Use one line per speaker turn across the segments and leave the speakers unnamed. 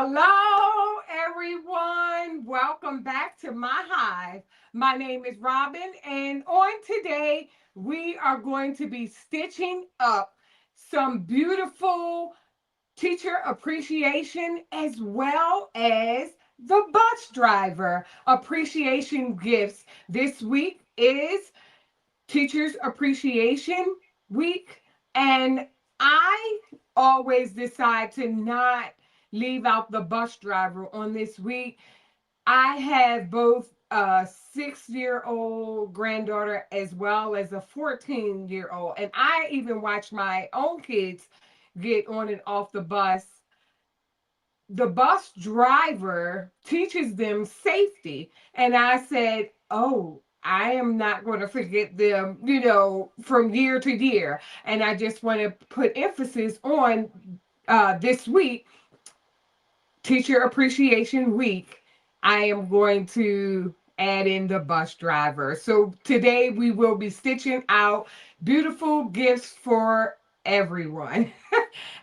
Hello, everyone. Welcome back to my hive. My name is Robin, and on today, we are going to be stitching up some beautiful teacher appreciation as well as the bus driver appreciation gifts. This week is Teachers Appreciation Week, and I always decide to not leave out the bus driver on this week. I have both a 6-year-old granddaughter as well as a 14-year-old, and I even watch my own kids get on and off the bus. The bus driver teaches them safety. And I said, oh, I am not going to forget them, from year to year. And I just want to put emphasis on this week, Teacher Appreciation Week. I am going to add in the bus driver. So today we will be stitching out beautiful gifts for everyone.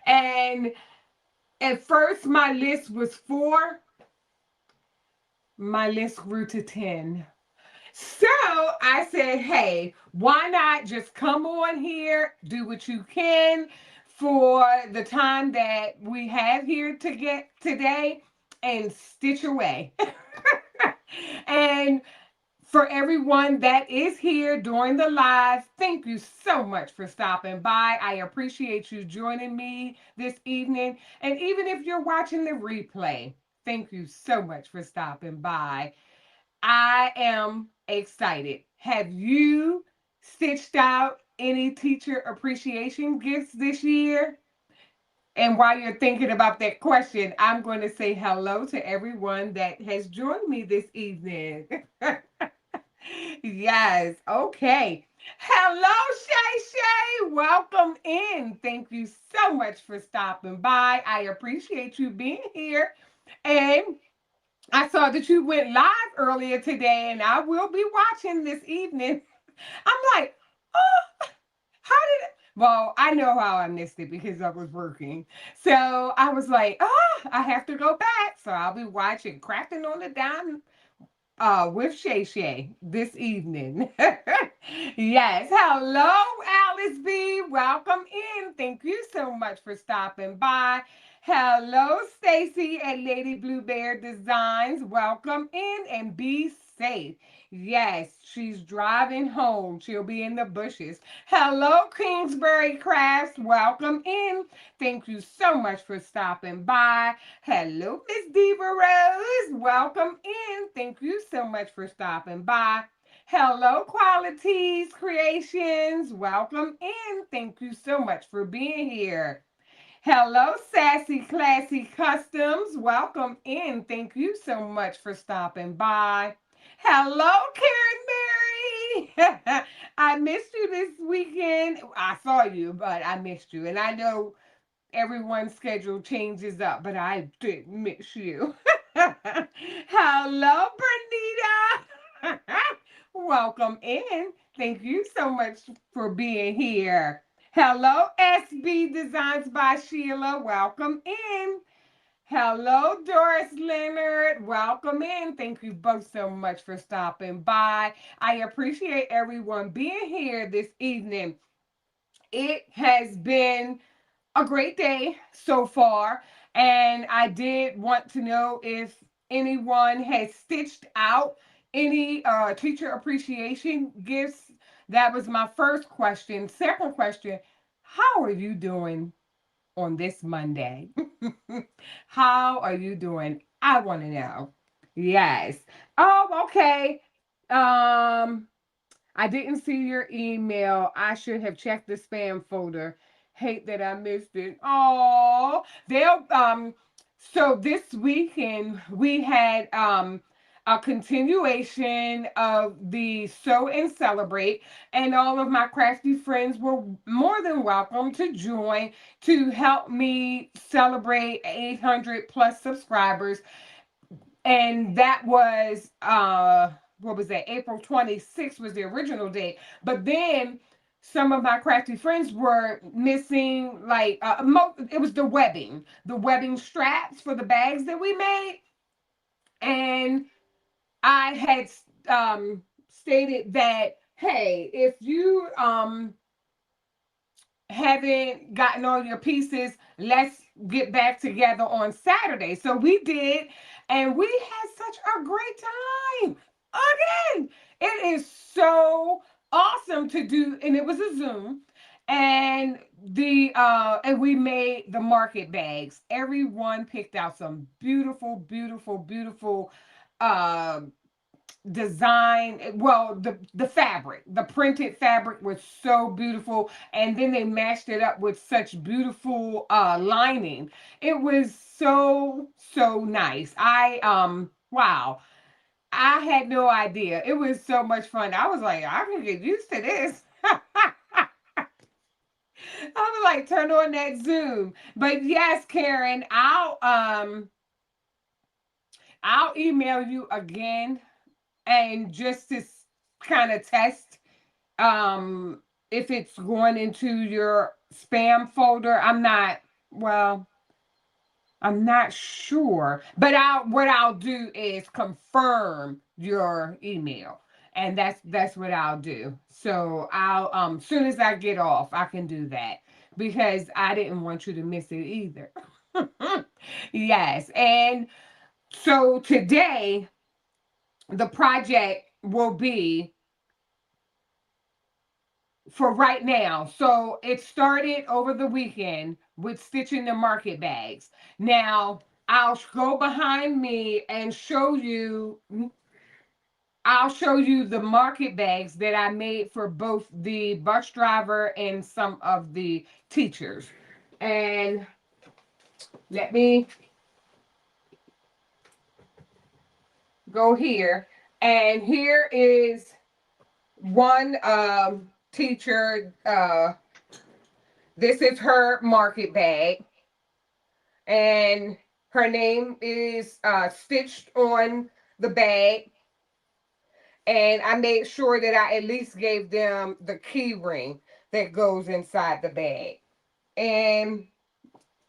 And at first, my list was 4. My list grew to 10. So I said, hey, why not just come on here, do what you can for the time that we have here to get today and stitch away. And for everyone that is here during the live, thank you so much for stopping by. I appreciate you joining me this evening. And even if you're watching the replay, thank you so much for stopping by. I am excited. Have you stitched out any teacher appreciation gifts this year? And while you're thinking about that question, I'm going to say hello to everyone that has joined me this evening. Yes, okay. Hello, Shay Shay. Welcome in. Thank you so much for stopping by. I appreciate you being here. And I saw that you went live earlier today, and I will be watching this evening. I'm like, oh, how did it? Well, I know how I missed it because I was working. So I was like, oh, I have to go back. So I'll be watching Crafting on the Dime with Shay Shay this evening. Yes. Hello, Alice B. Welcome in. Thank you so much for stopping by. Hello, Stacy at Lady Blue Bear Designs. Welcome in and be safe. Yes, she's driving home. She'll be in the bushes. Hello, Kingsbury Crafts. Welcome in. Thank you so much for stopping by. Hello, Miss Diva Rose. Welcome in. Thank you so much for stopping by. Hello, Qualities Creations. Welcome in. Thank you so much for being here. Hello, Sassy Classy Customs. Welcome in. Thank you so much for stopping by. Hello, Karen Mary. I missed you this weekend. I saw you, but I missed you. And I know everyone's schedule changes up, but I did miss you. Hello, Bernita. Welcome in. Thank you so much for being here. Hello, SB Designs by Sheila. Welcome in. Hello, Doris Leonard. Welcome in. Thank you both so much for stopping by. I appreciate everyone being here this evening. It has been a great day so far, and I did want to know if anyone has stitched out any teacher appreciation gifts. That was my first question. Second question, how are you doing on this Monday? How are you doing? I want to know. Yes. Oh, okay. Um, I didn't see your email. I should have checked the spam folder. Hate that I missed it. Oh, they'll so this weekend we had a continuation of the Sew and Celebrate, and all of my crafty friends were more than welcome to join to help me celebrate 800 plus subscribers. And that was what was that? April 26th was the original date. But then some of my crafty friends were missing, like, it was the webbing straps for the bags that we made. And I had stated that, hey, if you haven't gotten all your pieces, let's get back together on Saturday. So we did, and we had such a great time. Again, it is so awesome to do, and it was a Zoom. And and we made the market bags. Everyone picked out some beautiful, beautiful, beautiful uh design. Well, the fabric, the printed fabric was so beautiful, and then they matched it up with such beautiful lining. It was so nice. Wow, I had no idea. It was so much fun. I was like, I can get used to this. I was like, turn on that Zoom. But yes, Karen, I'll email you again, and just to kind of test if it's going into your spam folder. Well, I'm not sure, but I'll do is confirm your email, and that's what I'll do. So I'll soon as I get off, I can do that, because I didn't want you to miss it either. Yes, and so today the project will be for right now. So it started over the weekend with stitching the market bags. Now I'll go behind me and show you. I'll show you the market bags that I made for both the bus driver and some of the teachers. And let me go here. And here is one teacher. This is her market bag, and her name is stitched on the bag. And I made sure that I at least gave them the key ring that goes inside the bag. And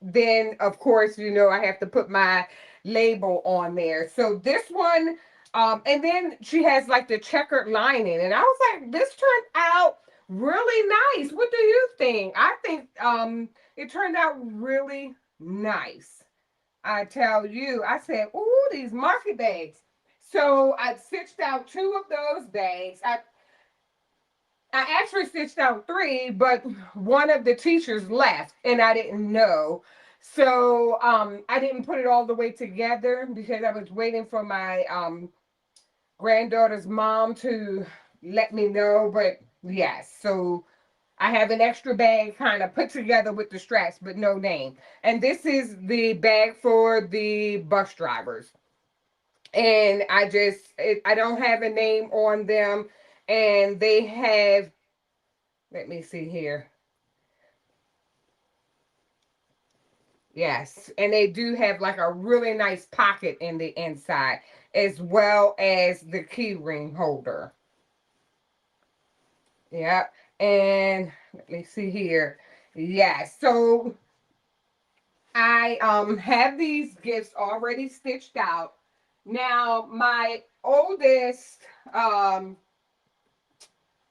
then, of course, I have to put my label on there. So this one, and then she has like the checkered lining. And I was like, this turned out really nice. What do you think? I think it turned out really nice. I tell you, I said, ooh, these market bags. So I stitched out 2 of those bags. I actually stitched out 3, but one of the teachers left and I didn't know. So I didn't put it all the way together because I was waiting for my granddaughter's mom to let me know. But yes, so I have an extra bag kind of put together with the straps, but no name. And this is the bag for the bus drivers. And I don't have a name on them. And they have, let me see here. Yes, and they do have like a really nice pocket in the inside, as well as the key ring holder. Yep. And let me see here. Yes, so I have these gifts already stitched out. Now um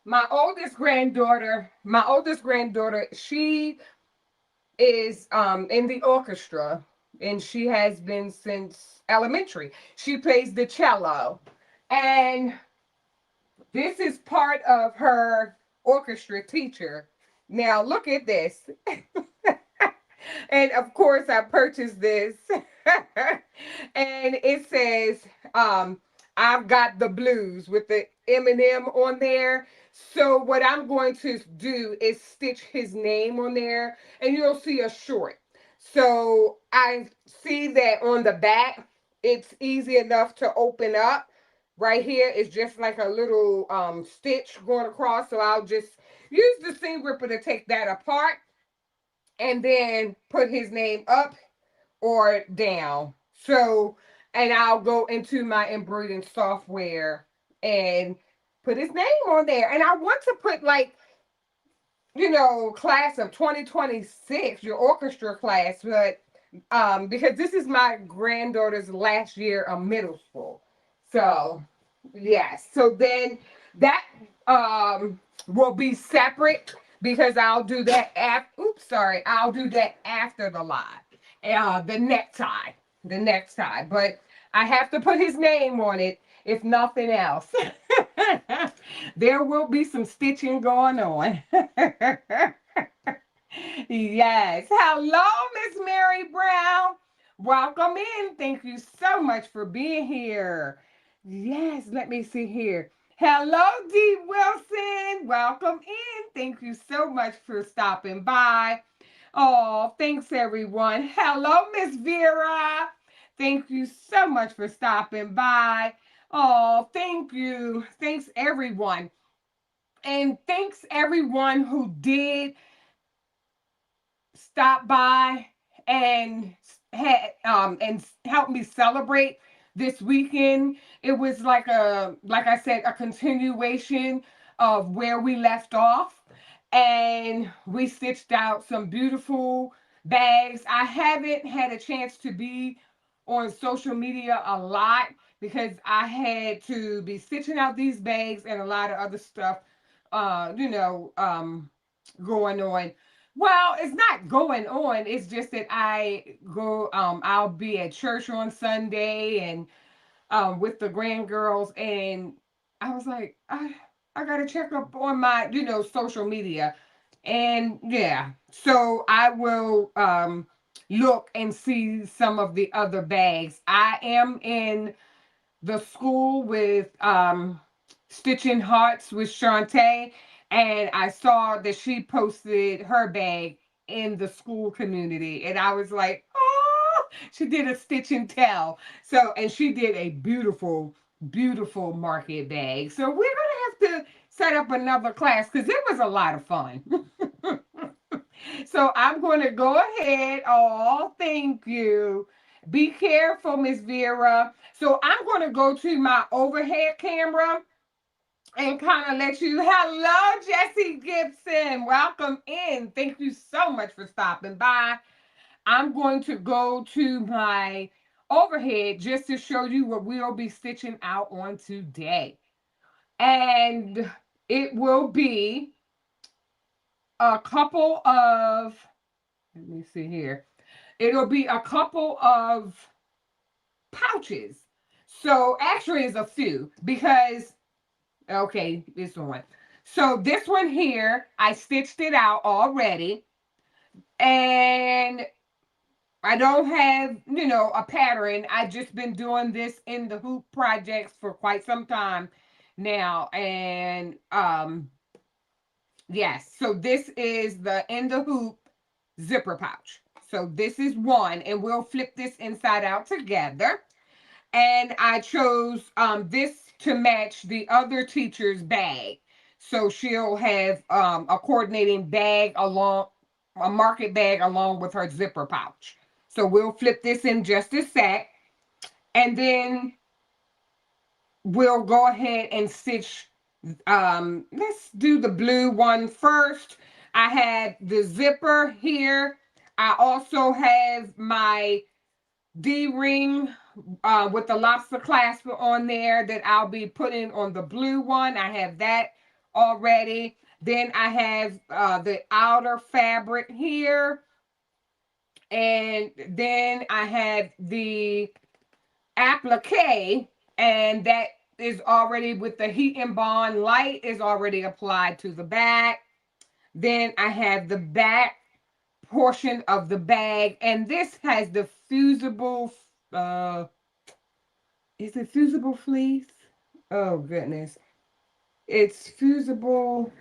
my oldest granddaughter, she is in the orchestra, and she has been since elementary. She plays the cello, and this is part of her orchestra teacher. Now look at this. And of course I purchased this. And it says I've got the blues with the Eminem on there. So what I'm going to do is stitch his name on there, and you'll see a short. So I see that on the back it's easy enough to open up. Right here is just like a little stitch going across. So I'll just use the seam ripper to take that apart and then put his name up or down. So, and I'll go into my embroidering software and put his name on there. And I want to put like class of 2026, your orchestra class, but because this is my granddaughter's last year of middle school. So, yes. So then that will be separate because I'll do that after, oops, sorry, I'll do that after the live. The necktie, the necktie. But I have to put his name on it, if nothing else. There will be some stitching going on. Yes. Hello, Miss Mary Brown. Welcome in. Thank you so much for being here. Yes, let me see here. Hello, D. Wilson. Welcome in. Thank you so much for stopping by. Oh, thanks, everyone. Hello, Miss Vera. Thank you so much for stopping by. Oh, thank you. Thanks, everyone. And thanks, everyone who did stop by and and help me celebrate this weekend. It was like I said, a continuation of where we left off, and we stitched out some beautiful bags. I haven't had a chance to be on social media a lot because I had to be stitching out these bags and a lot of other stuff going on. Well, it's not going on. It's just that I'll be at church on Sunday and with the grand girls, and I was like, I gotta check up on my, social media. And yeah, so I will look and see some of the other bags. I am in the school with Stitching Hearts with Shantae, and I saw that she posted her bag in the school community, and I was like, oh, she did a stitch and tell. So, and she did a beautiful, beautiful market bag. So we're gonna have to set up another class because it was a lot of fun. So I'm going to go ahead. Oh, thank you. Be careful, Miss Vera. So I'm going to go to my overhead camera and kind of let you. Hello, Jessie Gibson. Welcome in. Thank you so much for stopping by. I'm going to go to my overhead just to show you what we'll be stitching out on today. And it will be a couple of, let me see here. It'll be a couple of pouches. So actually it's a few because, okay, this one. So this one here, I stitched it out already. And I don't have, a pattern. I've just been doing this in the hoop projects for quite some time now. And yes, so this is the in the hoop zipper pouch. So this is one, and we'll flip this inside out together. And I chose this to match the other teacher's bag. So she'll have a coordinating bag along, a market bag along with her zipper pouch. So we'll flip this in just a sec. And then we'll go ahead and stitch. Let's do the blue one first. I have the zipper here. I also have my D-ring with the lobster clasp on there that I'll be putting on the blue one. I have that already. Then I have the outer fabric here. And then I have the applique, and that is already with the heat and bond light is already applied to the back. Then I have the back portion of the bag, and this has the fusible is it fusible fleece? Oh goodness, it's fusible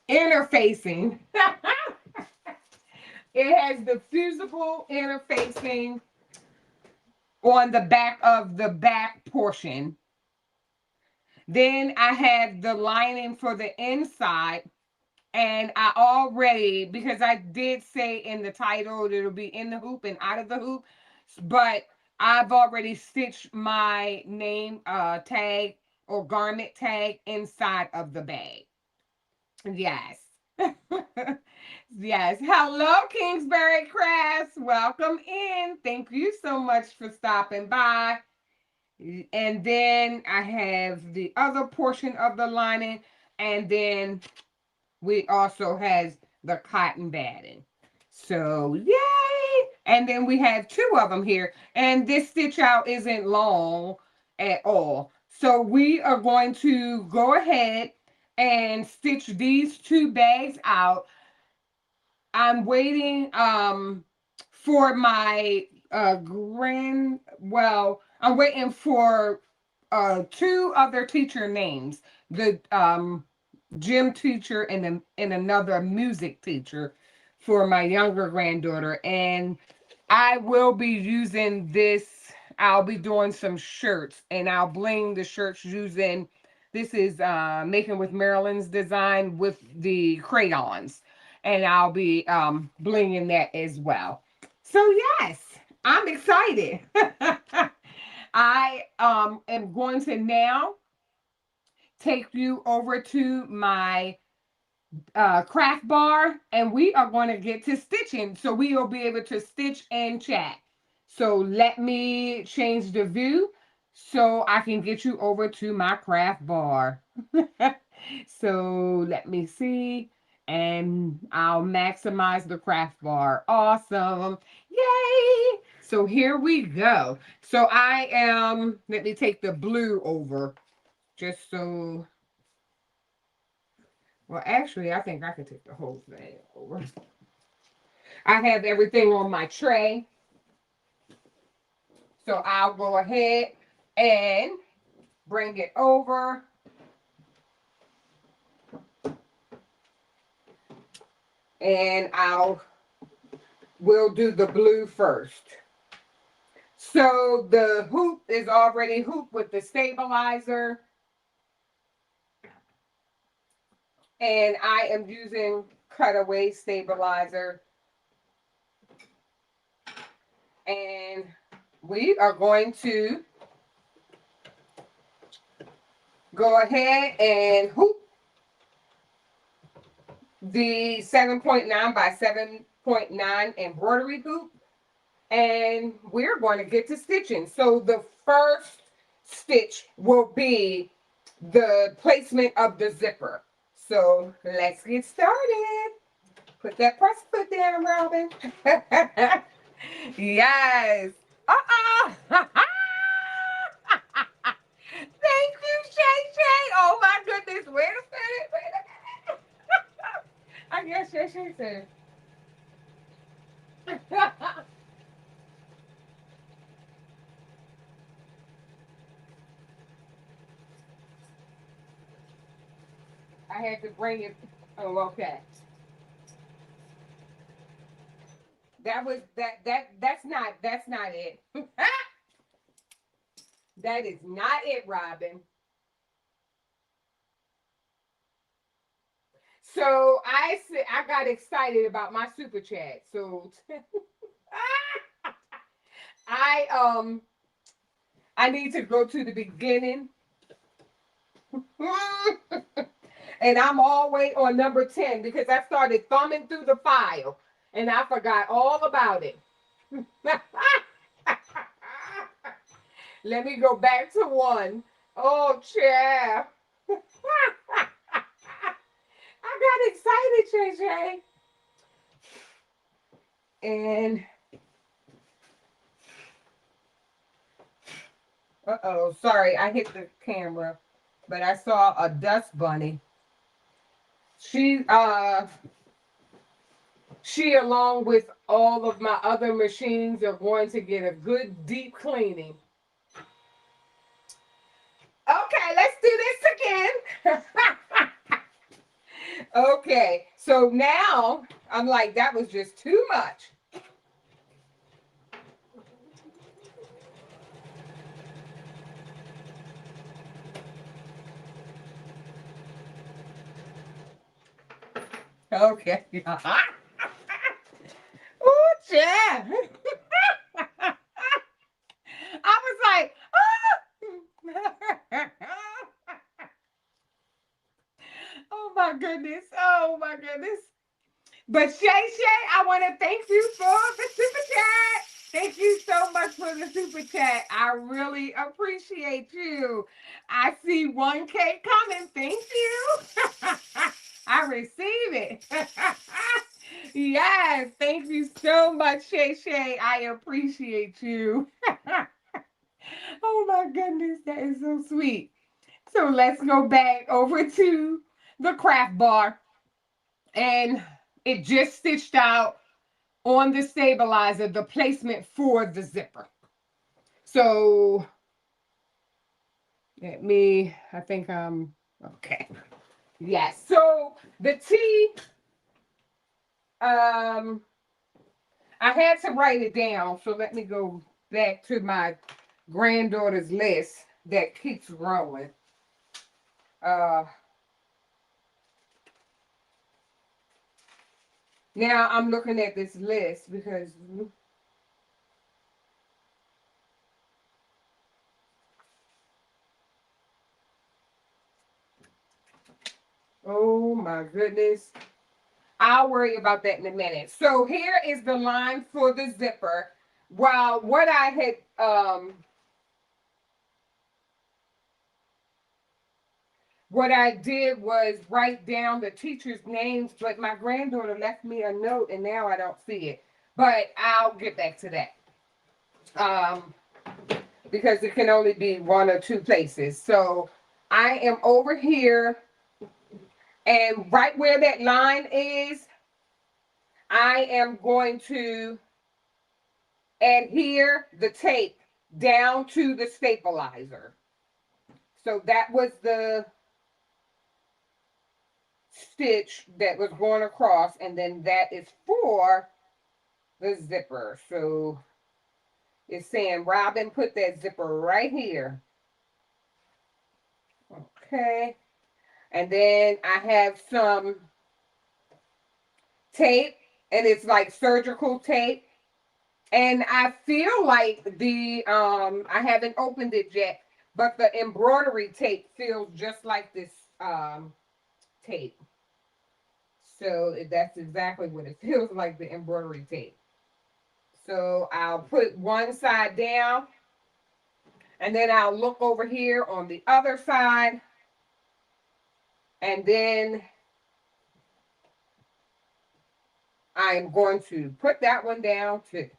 interfacing. It has the fusible interfacing on the back of the back portion. Then I have the lining for the inside. And I already, because I did say in the title, it'll be in the hoop and out of the hoop. But I've already stitched my name tag or garment tag inside of the bag. Yes. Yes. Hello, Kingsbury Crafts. Welcome in. Thank you so much for stopping by. And then I have the other portion of the lining. And then we also has the cotton batting. So, yay! And then we have two of them here. And this stitch out isn't long at all. So we are going to go ahead and stitch these two bags out. I'm waiting for my I'm waiting for two other teacher names. The gym teacher and another music teacher for my younger granddaughter. And I will be using this. I'll be doing some shirts, and I'll bling the shirts using, this is Making with Marilyn's design with the crayons. And I'll be blinging that as well. So yes, I'm excited. I am going to now take you over to my craft bar, and we are going to get to stitching, so we will be able to stitch and chat. So let me change the view so I can get you over to my craft bar. So let me see, and I'll maximize the craft bar. Awesome. Yay. So here we go. So I am, let me take the blue over just so. Well, actually, I think I can take the whole thing over. I have everything on my tray. So I'll go ahead and bring it over. And we'll do the blue first. So the hoop is already hooped with the stabilizer. And I am using cutaway stabilizer. And we are going to go ahead and hoop the 7.9 by 7.9 embroidery hoop. And we're going to get to stitching. So the first stitch will be the placement of the zipper. So let's get started. Put that press foot down, Robin. Yes. Thank you, Shay Shay. Oh my goodness. Wait a minute. Wait a minute. I guess Shay Shay said. I had to bring it. Oh, okay. That's not it. That is not it, Robin. So I got excited about my super chat. So I I need to go to the beginning. And I'm all the way on number 10 because I started thumbing through the file and I forgot all about it. Let me go back to 1. Oh, chair. I got excited, JJ. And uh-oh, sorry, I hit the camera, but I saw a dust bunny. She along with all of my other machines are going to get a good deep cleaning. Okay, let's do this again. Okay, so now I'm like, that was just too much. Okay. Oh, yeah. I was like, oh. goodness. Oh my goodness. But Shay Shay, I want to thank you for the super chat. Thank you so much for the super chat. I really appreciate you. I see 1K coming. Thank you. I receive it. Yes, thank you so much, Shay Shay. I appreciate you. Oh my goodness, that is so sweet. So let's go back over to the craft bar. And it just stitched out on the stabilizer, the placement for the zipper. So I think I'm okay. Yes. So the T, I had to write it down. So let me go back to my granddaughter's list that keeps growing. Now I'm looking at this list because oh my goodness. I'll worry about that in a minute. So here is the line for the zipper. While what I had what I did was write down the teachers' names, but my granddaughter left me a note and now I don't see it. But I'll get back to that. Because it can only be one or two places. So I am over here, and right where that line is, I am going to adhere the tape down to the stabilizer. So that was the stitch that was going across, and then that is for the zipper. So it's saying, Robin, put that zipper right here. Okay. And then I have some tape, and it's like surgical tape. And I feel like the, I haven't opened it yet, but the embroidery tape feels just like this tape. So that's exactly what it feels like, the embroidery tape. So I'll put one side down, and then I'll look over here on the other side, and then I'm going to put that one down too.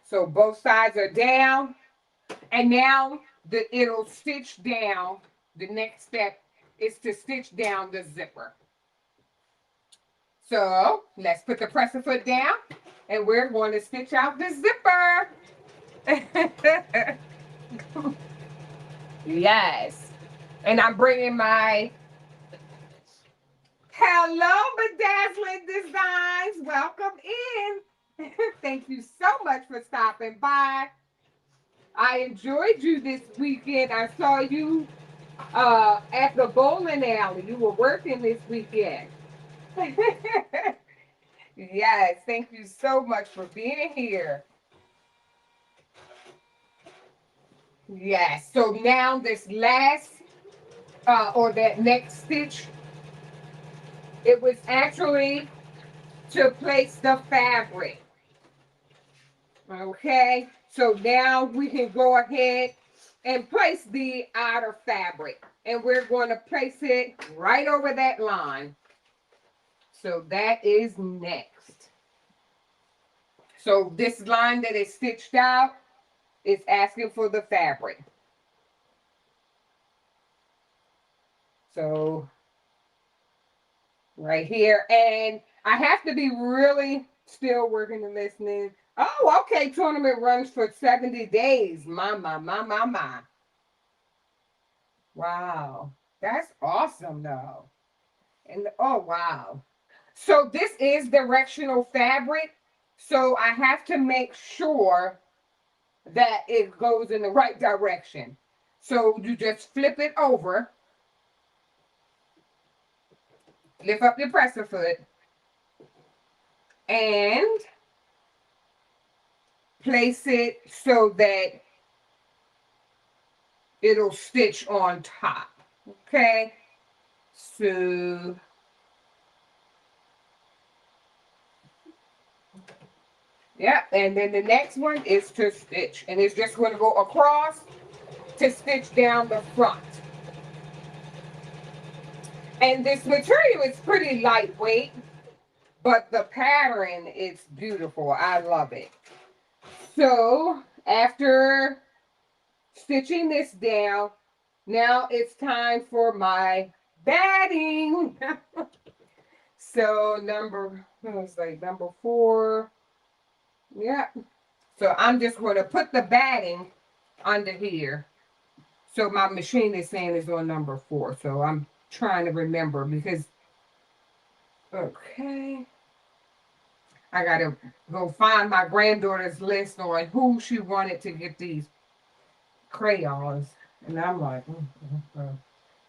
So both sides are down, and now it'll stitch down. The next step is to stitch down the zipper. So let's put the presser foot down, and we're going to stitch out the zipper. Yes. And I'm bringing my Hello Bedazzling Designs. Welcome in. Thank you so much for stopping by. I enjoyed you this weekend. I saw you at the bowling alley. You were working this weekend. Yes, thank you so much for being here. Yes, so now this last or that next stitch, it was actually to place the fabric. Okay, so now we can go ahead and place the outer fabric, and we're going to place it right over that line. So that is next. So this line that is stitched out is asking for the fabric. So right here, and I have to be really still working and listening. Oh, okay, tournament runs for 70 days. My. Wow, that's awesome though. And oh, wow. So this is directional fabric. So I have to make sure that it goes in the right direction. So you just flip it over, lift up your presser foot, and place it so that it'll stitch on top. Okay, so yeah, and then the next one is to stitch, and it's just going to go across to stitch down the front. And this material is pretty lightweight, but the pattern is beautiful. I love it. So after stitching this down, now it's time for my batting. So number 4. Yeah. So I'm just going to put the batting under here. So my machine is saying it's on number 4. So I'm trying to remember because, okay. I got to go find my granddaughter's list on who she wanted to get these crayons. And I'm like,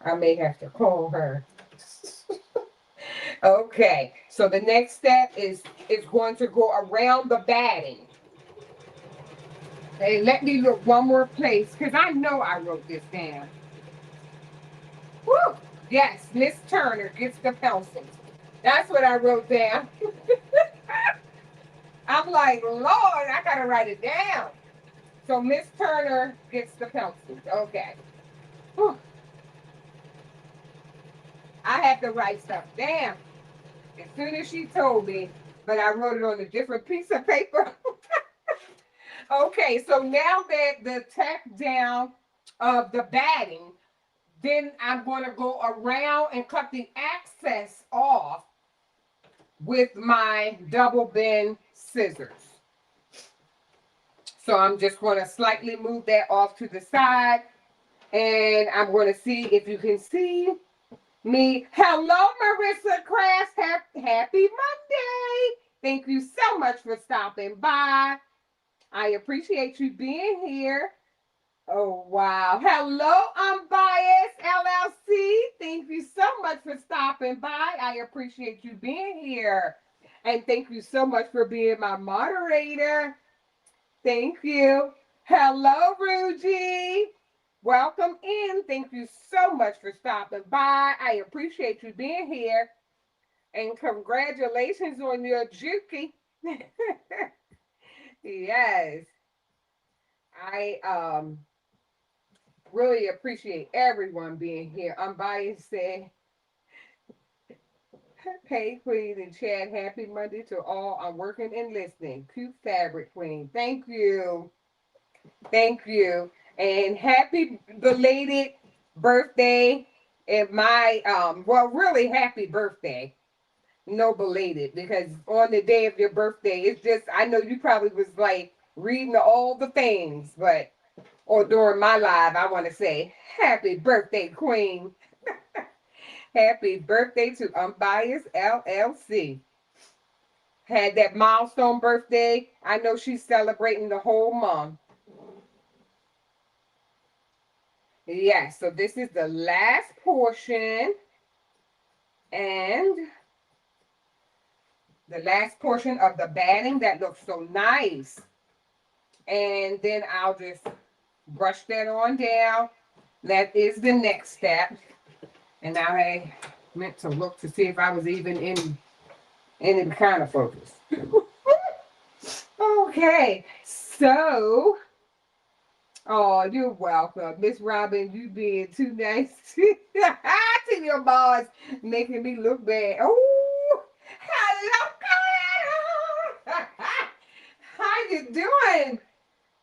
I may have to call her. Okay, so the next step is going to go around the batting. Hey, let me look one more place because I know I wrote this down. Woo! Yes, Miss Turner gets the pencils. That's what I wrote down. I'm like, Lord, I gotta write it down. So Miss Turner gets the pencils. Okay. Whew. I had to write stuff down as soon as she told me, but I wrote it on a different piece of paper. Okay, so now that the tack down of the batting, then I'm going to go around and cut the excess off with my double bend scissors. So I'm just going to slightly move that off to the side, and I'm going to see if you can see me. Hello, Marissa Crafts. Happy Monday. Thank you so much for stopping by. I appreciate you being here. Oh, wow. Hello, Unbiased LLC. Thank you so much for stopping by. I appreciate you being here. And thank you so much for being my moderator. Thank you. Hello, Ruji. Welcome in. Thank you so much for stopping by. I appreciate you being here. And congratulations on your Juki. Yes. I really appreciate everyone being here. Unbiased said, hey, Queen and Chad, happy Monday to all. I'm working and listening. Cute fabric, Queen. Thank you. Thank you. And happy belated birthday. And my, well, really happy birthday. No belated, because on the day of your birthday, it's just, I know you probably was like reading all the things, but, or during my live, I want to say, happy birthday, Queen. Happy birthday to Unbiased LLC. Had that milestone birthday. I know she's celebrating the whole month. Yes, so this is the last portion. And the last portion of the batting that looks so nice. And then I'll just brush that on down. That is the next step. And now I meant to look to see if I was even in any kind of focus. Okay, so, oh, you're welcome. Miss Robin, you being too nice to your boss, making me look bad. Oh, hello, Carla. How you doing?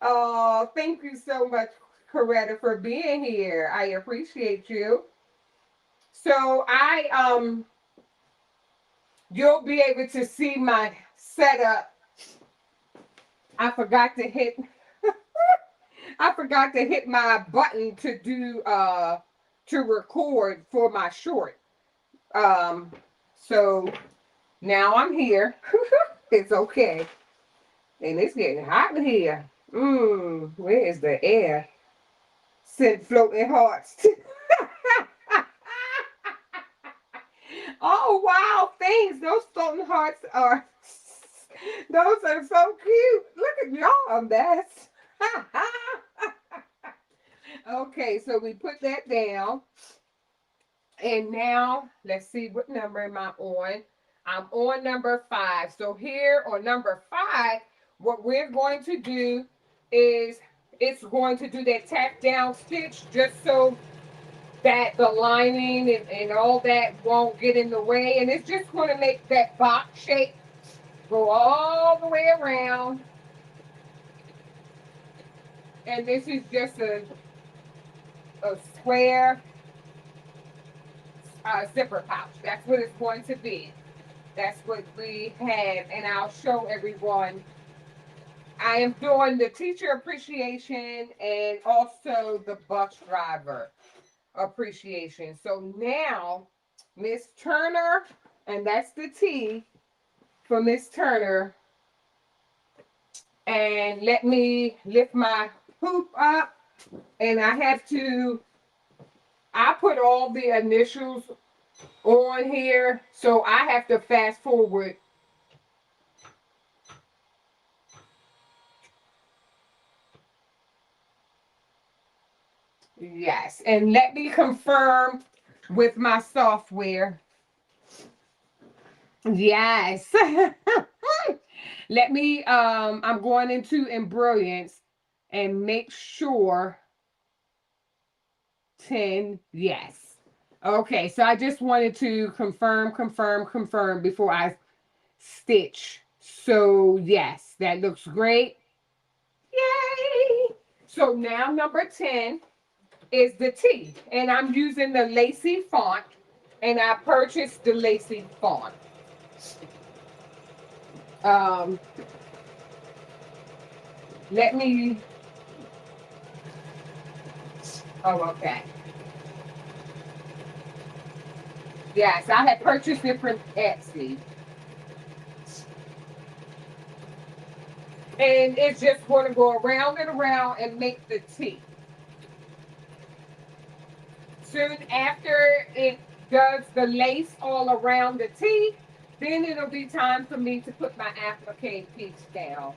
Oh, thank you so much, Coretta, for being here. I appreciate you. So you'll be able to see my setup. I forgot to hit my button to do to record for my short. So now I'm here. It's okay. And it's getting hot in here. Where is the air? Send floating hearts. Oh wow, thanks. Those floating hearts are those are so cute. Look at y'all a mess. Okay, so we put that down. And now, let's see, what number am I on? I'm on number 5. So here on number 5, what we're going to do is it's going to do that tack down stitch just so that the lining and all that won't get in the way. And it's just going to make that box shape go all the way around. And this is just a square zipper pouch. That's what it's going to be. That's what we have. And I'll show everyone. I am doing the teacher appreciation and also the bus driver appreciation. So now, Miss Turner, and that's the T for Miss Turner. And let me lift my hoop up. And I put all the initials on here. So I have to fast forward. Yes. And let me confirm with my software. Yes. Let me, I'm going into Embroidery and make sure 10, yes. Okay, so I just wanted to confirm before I stitch. So yes, that looks great. Yay! So now number 10 is the T, and I'm using the Lacy font, and I purchased the Lacy font. Let me, oh, okay. Yes, I had purchased it from Etsy. And it's just going to go around and around and make the T. Soon after it does the lace all around the T, then it'll be time for me to put my applique piece down,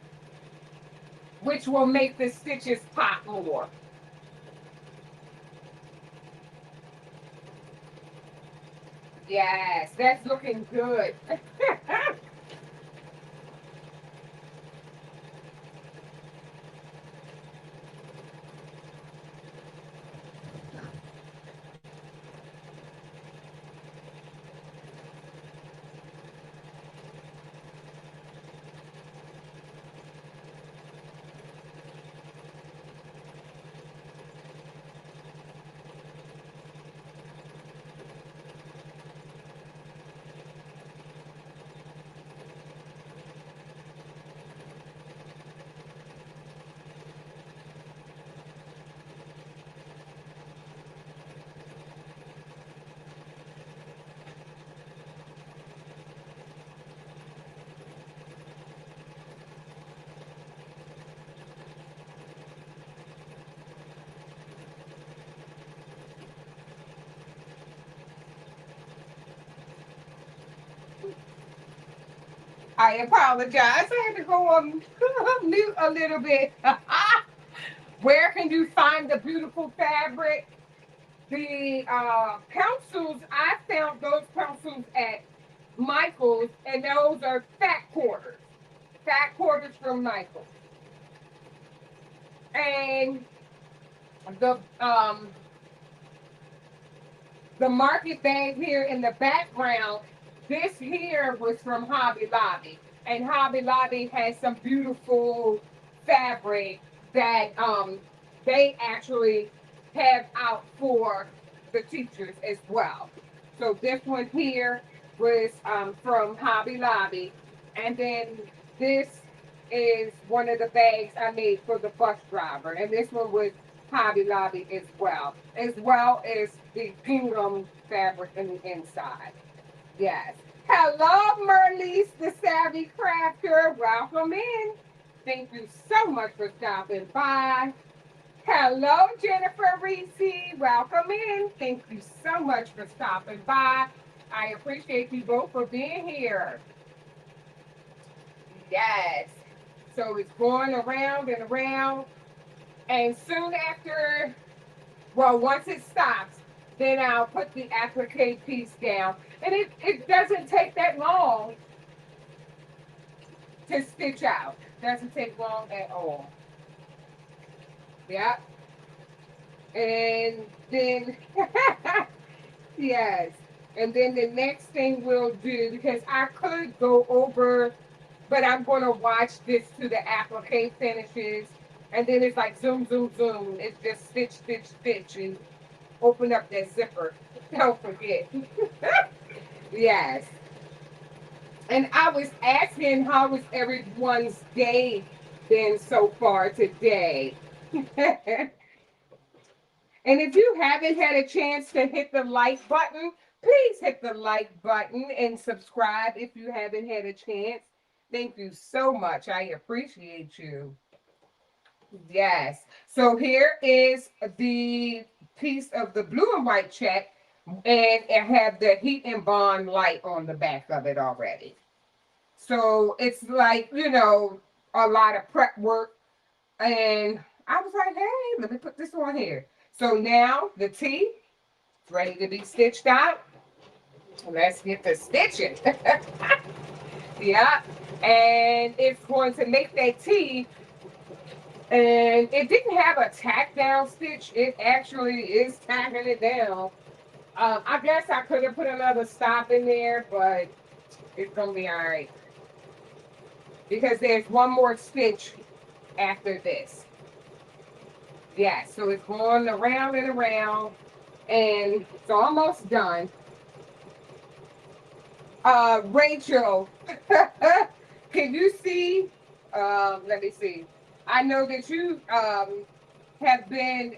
which will make the stitches pop more. Yes, that's looking good. I apologize. I had to go on mute a little bit. Where can you find the beautiful fabric? The pencils, I found those pencils at Michael's, and those are fat quarters. Fat quarters from Michael's. And the um, the market bag here in the background, this here was from Hobby Lobby. And Hobby Lobby has some beautiful fabric that they actually have out for the teachers as well. So this one here was from Hobby Lobby. And then this is one of the bags I made for the bus driver. And this one was Hobby Lobby as well as the gingham fabric in the inside. Yes. Hello, Merlise, the Savvy Crafter. Welcome in. Thank you so much for stopping by. Hello, Jennifer Reese. Welcome in. Thank you so much for stopping by. I appreciate you both for being here. Yes. So it's going around and around. And soon after, well, once it stops, Then I'll put the applique piece down. And it doesn't take that long to stitch out. Doesn't take long at all. Yeah. And then, yes. And then the next thing we'll do, because I could go over, but I'm going to watch this to the applique finishes. And then it's like zoom, zoom, zoom. It's just stitch, stitch, stitch, and open up that zipper. Don't forget. Yes. And I was asking how was everyone's day been so far today. And if you haven't had a chance to hit the like button, please hit the like button and subscribe if you haven't had a chance. Thank you so much. I appreciate you. Yes. So here is the piece of the blue and white check, and it had the heat and bond light on the back of it already. So it's like, a lot of prep work. And I was like, hey, let me put this on here. So now the tee is ready to be stitched out. Let's get to stitching. Yeah. And it's going to make that tee. And it didn't have a tack down stitch. It actually is tacking it down. I guess I could have put another stop in there, but it's going to be all right. Because there's one more stitch after this. Yeah, so it's going around and around, and it's almost done. Rachel, can you see? Let me see. I know that you have been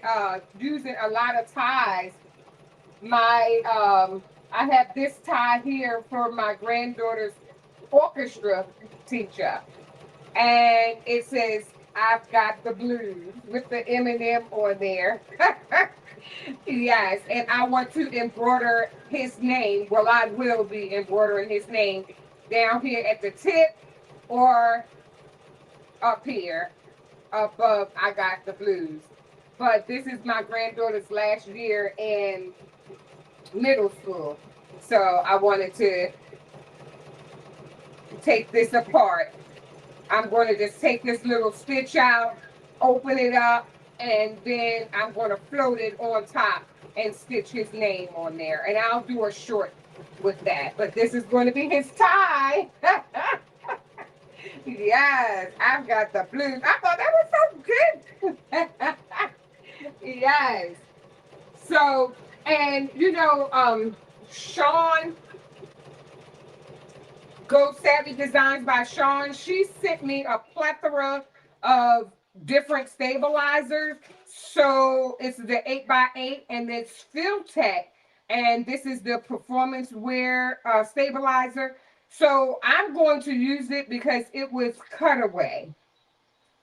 using a lot of ties. I have this tie here for my granddaughter's orchestra teacher, and it says I've got the blues with the M&M on there. Yes, and I want to embroider his name. Well, I will be embroidering his name down here at the tip or up here above I got the blues. But this is my granddaughter's last year in middle school. So I wanted to take this apart. I'm going to just take this little stitch out, open it up, and then I'm going to float it on top and stitch his name on there. And I'll do a short with that. But this is going to be his tie. Yes, I've got the blues. I thought that was so good. Yes. So, and Sean, Go Savvy Designs by Sean, she sent me a plethora of different stabilizers. So it's the 8x8 and it's Filtech. And this is the performance wear stabilizer. So I'm going to use it because it was cutaway.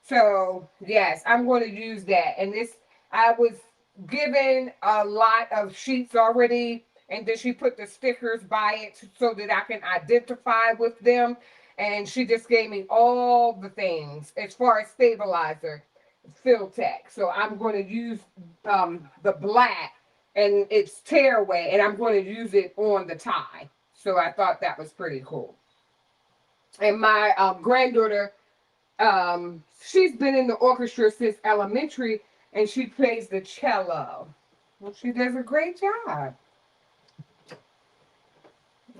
So yes, I'm going to use that. And this, I was given a lot of sheets already, and then she put the stickers by it so that I can identify with them. And she just gave me all the things as far as stabilizer, Filtech. So I'm going to use the black and it's tearaway, and I'm going to use it on the tie. So I thought that was pretty cool. And my granddaughter, she's been in the orchestra since elementary, and she plays the cello. Well, she does a great job.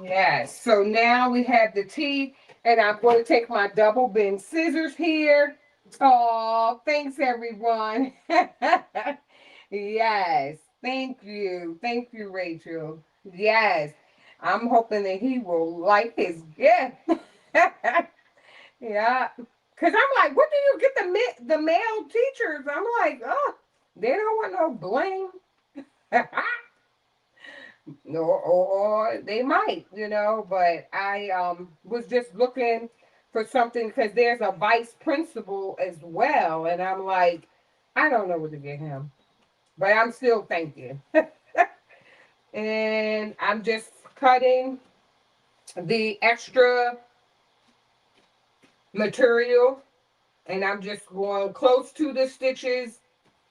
Yes, so now we have the tea, and I'm going to take my double bend scissors here. Oh, thanks everyone. Yes, thank you. Thank you, Rachel. Yes, I'm hoping that he will like his gift. Yeah. Because I'm like, what do you get the male teachers? I'm like, oh, they don't want no bling. No, or they might, but I was just looking for something because there's a vice principal as well. And I'm like, I don't know what to get him. But I'm still thinking. And I'm just cutting the extra material, and I'm just going close to the stitches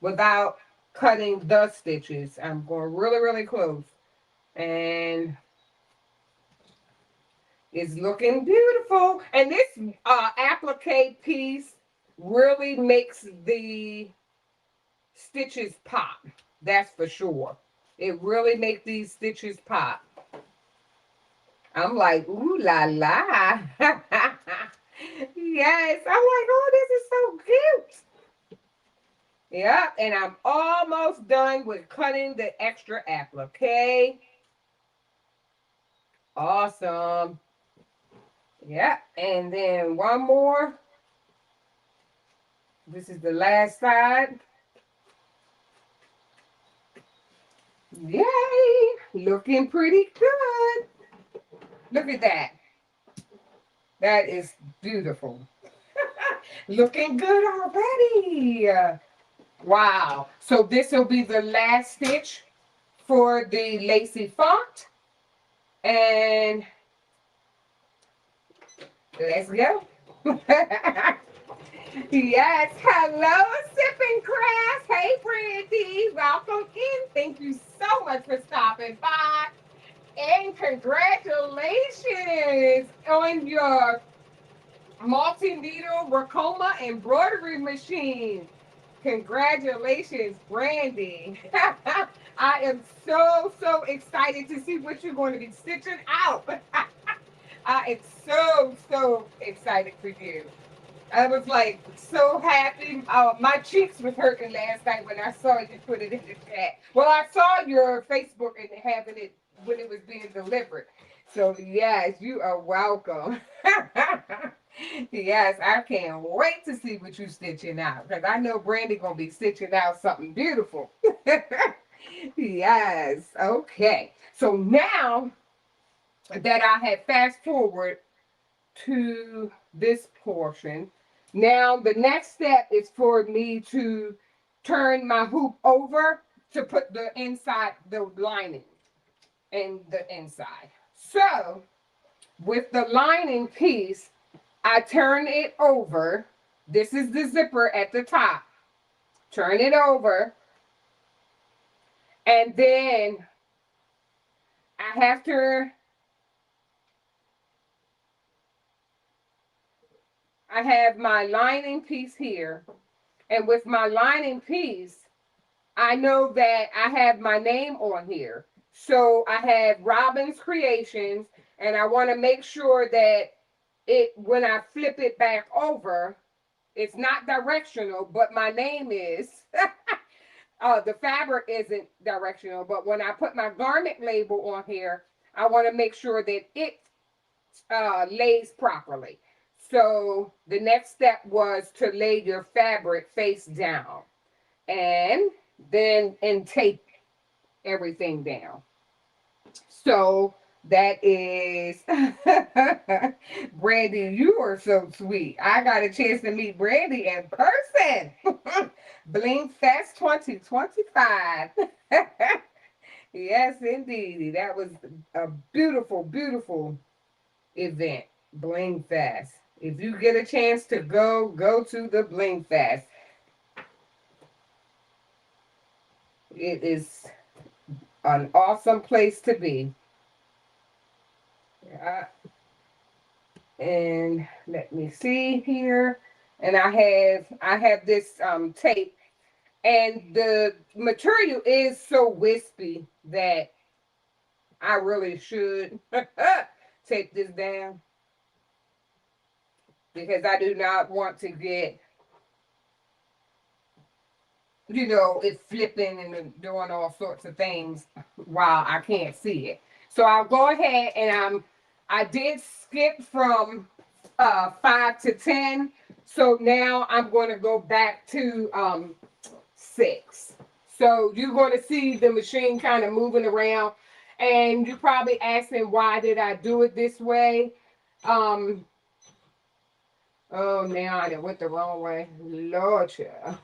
without cutting the stitches. I'm going really, really close. And it's looking beautiful. And this applique piece really makes the stitches pop. That's for sure. It really makes these stitches pop. I'm like, ooh la la. Yes, I'm like, oh, this is so cute. Yep, and I'm almost done with cutting the extra applique. Awesome. Yep, and then one more. This is the last side. Yay! Looking pretty good. Look at that. That is beautiful. Looking good already. Wow. So this will be the last stitch for the lacy font. And let's go. Yes. Hello, Sipping Crafts. Hey, Brandy. Welcome in. Thank you so much for stopping by. And congratulations on your multi-needle Racoma embroidery machine. Congratulations, Brandy. I am so, so excited to see what you're going to be stitching out. I am so, so excited for you. I was like so happy. My cheeks was hurting last night when I saw you put it in the chat. Well, I saw your Facebook and having it when it was being delivered. So yes, you are welcome. Yes, I can't wait to see what you stitching out because I know Brandy gonna be stitching out something beautiful. Yes, okay. So now that I have fast forward to this portion, now the next step is for me to turn my hoop over to put the inside, the lining in the inside. So with the lining piece, I turn it over. This is the zipper at the top. Turn it over. And then I have to, I have my lining piece here. And with my lining piece, I know that I have my name on here. So I have Robin's Creations, and I want to make sure that it, when I flip it back over, it's not directional, but my name is. The fabric isn't directional, but when I put my garment label on here, I want to make sure that it lays properly. So the next step was to lay your fabric face down and then tape everything down. So that is Brandy, you are so sweet. I got a chance to meet Brandy in person. Bling Fest 2025. Yes, indeed. That was a beautiful, beautiful event. Bling Fest. If you get a chance to go to the Bling Fest. It is an awesome place to be. Yeah. And let me see here. And I have this tape, and the material is so wispy that I really should take this down because I do not want to get, it flipping and doing all sorts of things while I can't see it. So I'll go ahead and I did skip from 5 to 10. So now I'm going to go back to 6. So you're going to see the machine kind of moving around. And you're probably asking, why did I do it this way? Oh, now I went the wrong way. Lord, child.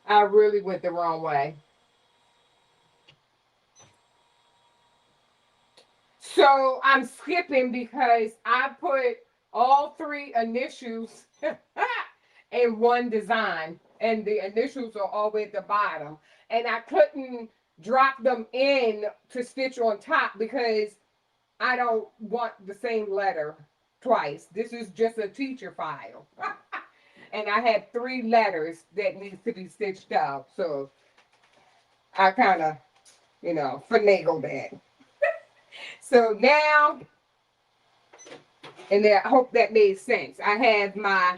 I really went the wrong way. So I'm skipping because I put all 3 initials in one design. and the initials are all the way at the bottom. And I couldn't drop them in to stitch on top because I don't want the same letter twice. This is just a teacher file. And I had 3 letters that needs to be stitched out. So I kind of, finagled that. So now, and then I hope that made sense. I have my,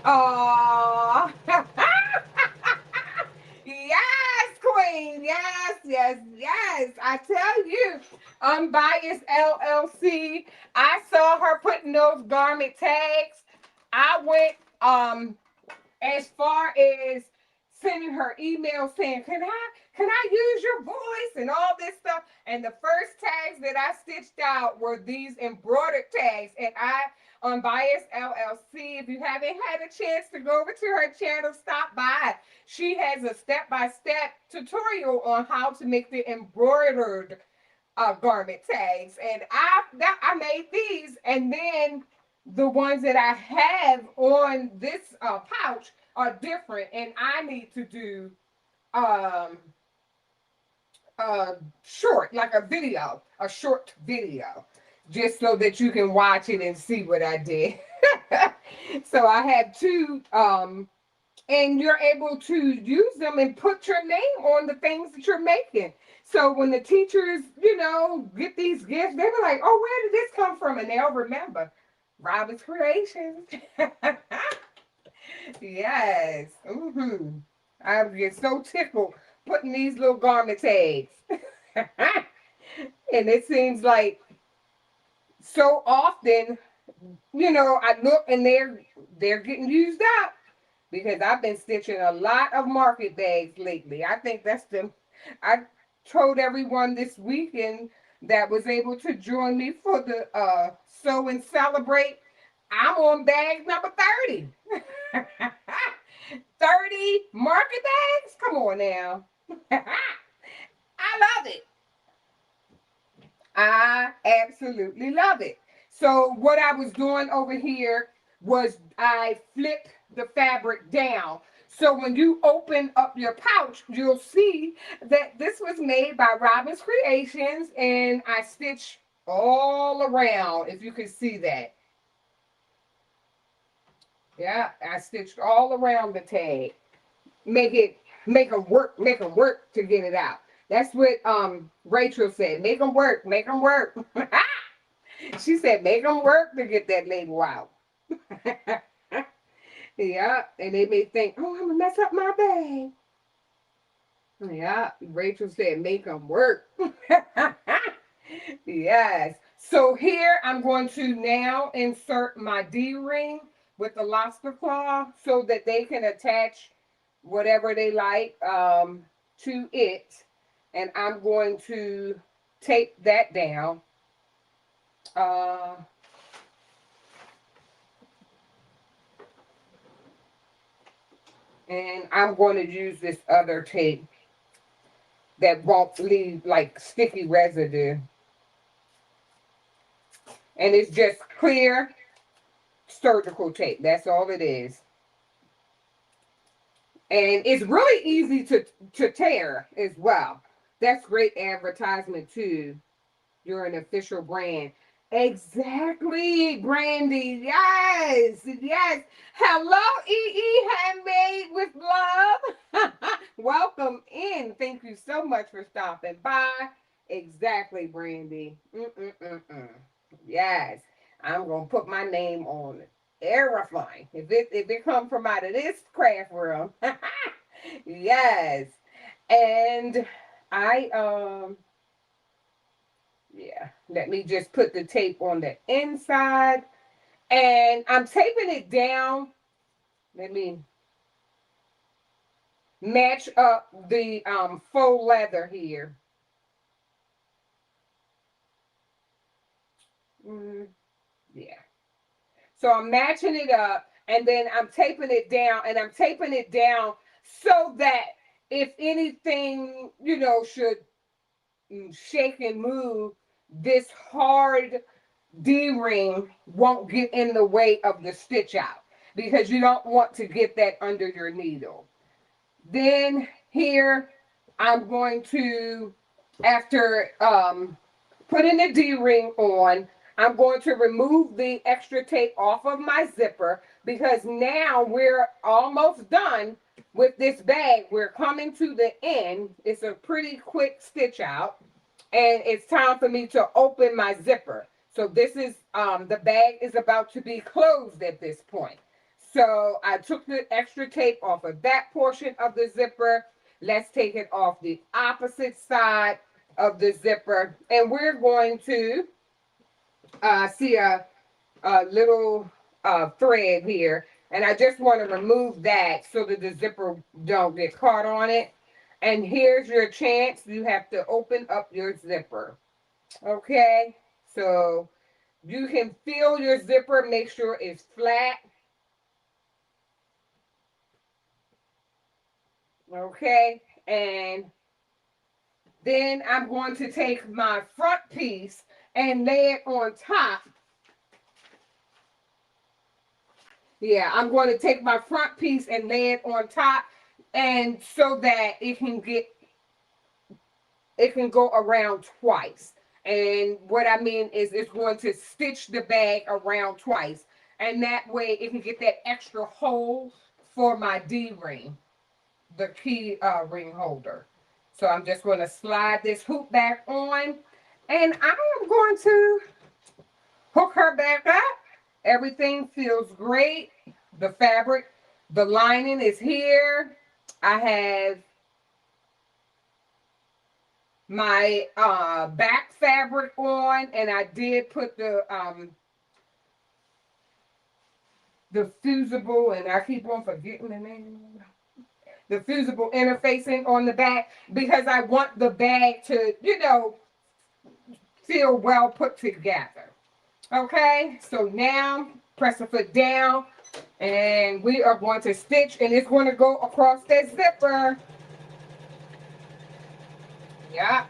oh, yes, queen. Yes, yes, yes. I tell you, Unbiased LLC. I saw her putting those garment tags. I went as far as sending her email saying, can I use your voice and all this stuff? And the first tags that I stitched out were these embroidered tags. And I, Unbiased LLC, if you haven't had a chance to go over to her channel, stop by. She has a step-by-step tutorial on how to make the embroidered garment tags. And I made these, and then the ones that I have on this pouch are different, and I need to do um short, like a short video, just so that you can watch it and see what I did. So I have 2 and you're able to use them and put your name on the things that you're making. So when the teachers, get these gifts, they were like, oh, where did this come from? And they'll remember Robin's Creations. Yes. I get so tickled putting these little garment tags. And it seems like so often, I look and they're getting used up because I've been stitching a lot of market bags lately. I think I told everyone this weekend that was able to join me for the sew and celebrate. I'm on bag number 30. 30 market bags? Come on now. I love it. I absolutely love it. So what I was doing over here was I flipped the fabric down. So when you open up your pouch, you'll see that this was made by Robin's Creations, and I stitched all around, if you can see that. Yeah, I stitched all around the tag. Make them work to get it out. That's what Rachel said. Make them work, make them work. She said, make them work to get that label out. Yeah, and they may think, oh, I'm gonna mess up my bag. Yeah, Rachel said, make them work. Yes. So here I'm going to now insert my D-ring with the lobster claw so that they can attach whatever they like to it. And I'm going to tape that down. And I'm going to use this other tape that won't leave like sticky residue. And it's just clear surgical tape. That's all it is. And it's really easy to tear as well. That's great advertisement too. You're an official brand. Exactly, Brandy. Yes, yes. Hello, EE Handmade with Love. Welcome in. Thank you so much for stopping by. Exactly, Brandy. Yes, I'm gonna put my name on it. Everything. If it come from out of this craft room. Yes. And I yeah, let me just put the tape on the inside, and I'm taping it down. Let me match up the faux leather here. Yeah. So I'm matching it up, and then I'm taping it down, and I'm taping it down so that if anything, should shake and move, this hard D-ring won't get in the way of the stitch out, because you don't want to get that under your needle. Then here I'm going to, after putting the D-ring on, I'm going to remove the extra tape off of my zipper, because now we're almost done with this bag. We're coming to the end. It's a pretty quick stitch out, and it's time for me to open my zipper. So this is, the bag is about to be closed at this point. So I took the extra tape off of that portion of the zipper. Let's take it off the opposite side of the zipper. And we're going to see a little thread here. And I just want to remove that so that the zipper don't get caught on it. And here's your chance. You have to open up your zipper. Okay, so you can feel your zipper, make sure it's flat. Okay, and then I'm going to take my front piece and lay it on top. Yeah, I'm going to take my front piece and lay it on top, and so that it can go around twice. And what I mean is it's going to stitch the bag around twice. And that way it can get that extra hole for my D-ring, the key ring holder. So I'm just going to slide this hoop back on. And I am going to hook her back up. Everything feels great. The fabric, the lining is here. I have my back fabric on, and I did put the fusible, and I keep on forgetting the name, the fusible interfacing on the back, because I want the bag to, you know, feel well put together. Okay, so now press the foot down, and we are going to stitch, and it's going to go across that zipper. Yeah.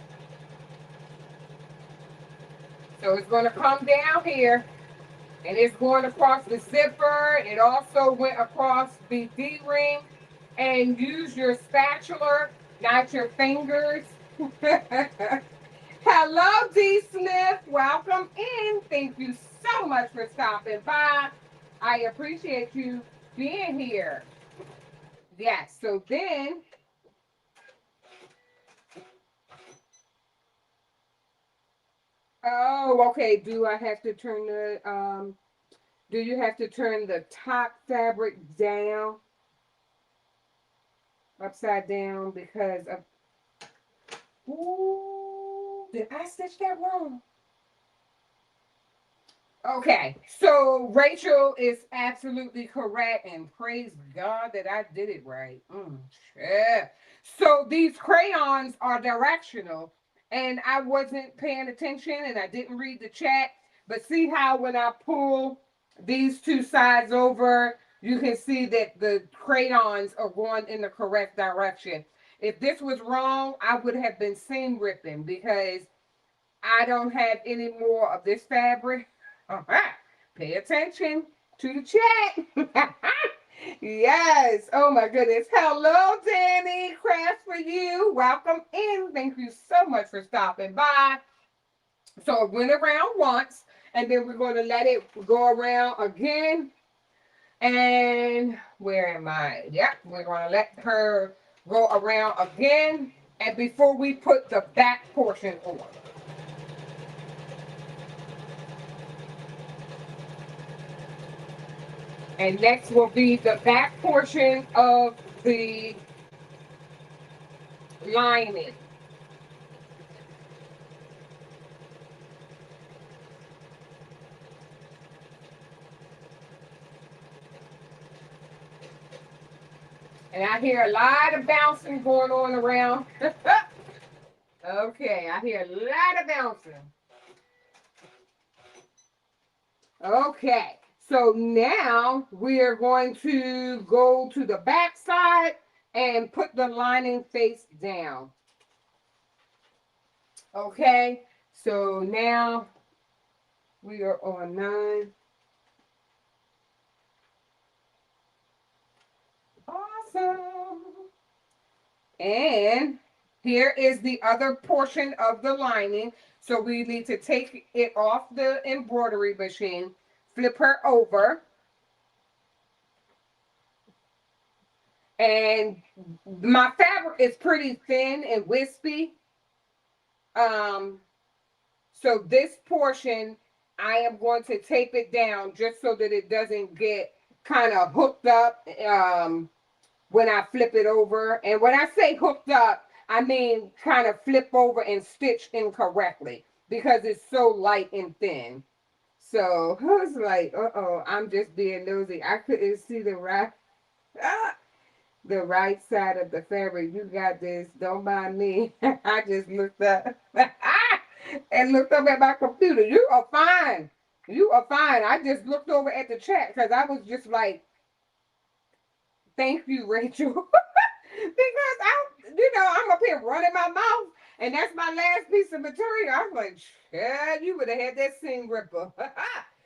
So it's going to come down here, and it's going across the zipper. It also went across the D-ring. And use your spatula, not your fingers. Hello, D. Smith. Welcome in. Thank you so much for stopping by. I appreciate you being here. Yes, so then, oh, okay. Do you have to turn the top fabric down, upside down, because of, ooh, did I stitch that wrong? Okay, so Rachel is absolutely correct, and praise God that I did it right. Yeah. So these crayons are directional, and I wasn't paying attention, and I didn't read the chat. But see how when I pull these two sides over, you can see that the crayons are going in the correct direction. If this was wrong, I would have been seam ripping, because I don't have any more of this fabric. Pay attention to the chat. Yes. Oh my goodness. Hello, Danny. Crafts for you. Welcome in. Thank you so much for stopping by. So it went around once, and then we're going to let it go around again. And where am I? Yep. We're going to let her go around again. And before we put the back portion on. And next will be the back portion of the lining. And I hear a lot of bouncing going on around. Okay, I hear a lot of bouncing. Okay, so now we are going to go to the back side and put the lining face down. Okay, so now We are on 9. Awesome. And here is the other portion of the lining. So we need to take it off the embroidery machine, flip her over, and my fabric is pretty thin and wispy. Um, so this portion, I am going to tape it down just so that it doesn't get kind of hooked up when I flip it over. And when I say hooked up, I mean kind of flip over and stitch incorrectly because it's so light and thin. So I was like, uh-oh, I'm just being nosy. I couldn't see the right side of the fabric. You got this. Don't mind me. I just looked up and looked up at my computer. You are fine. You are fine. I just looked over at the chat because I was just like, thank you, Rachel. Because I'm up here running my mouth, and that's my last piece of material. I was like, Chad, you would have had that seam ripper.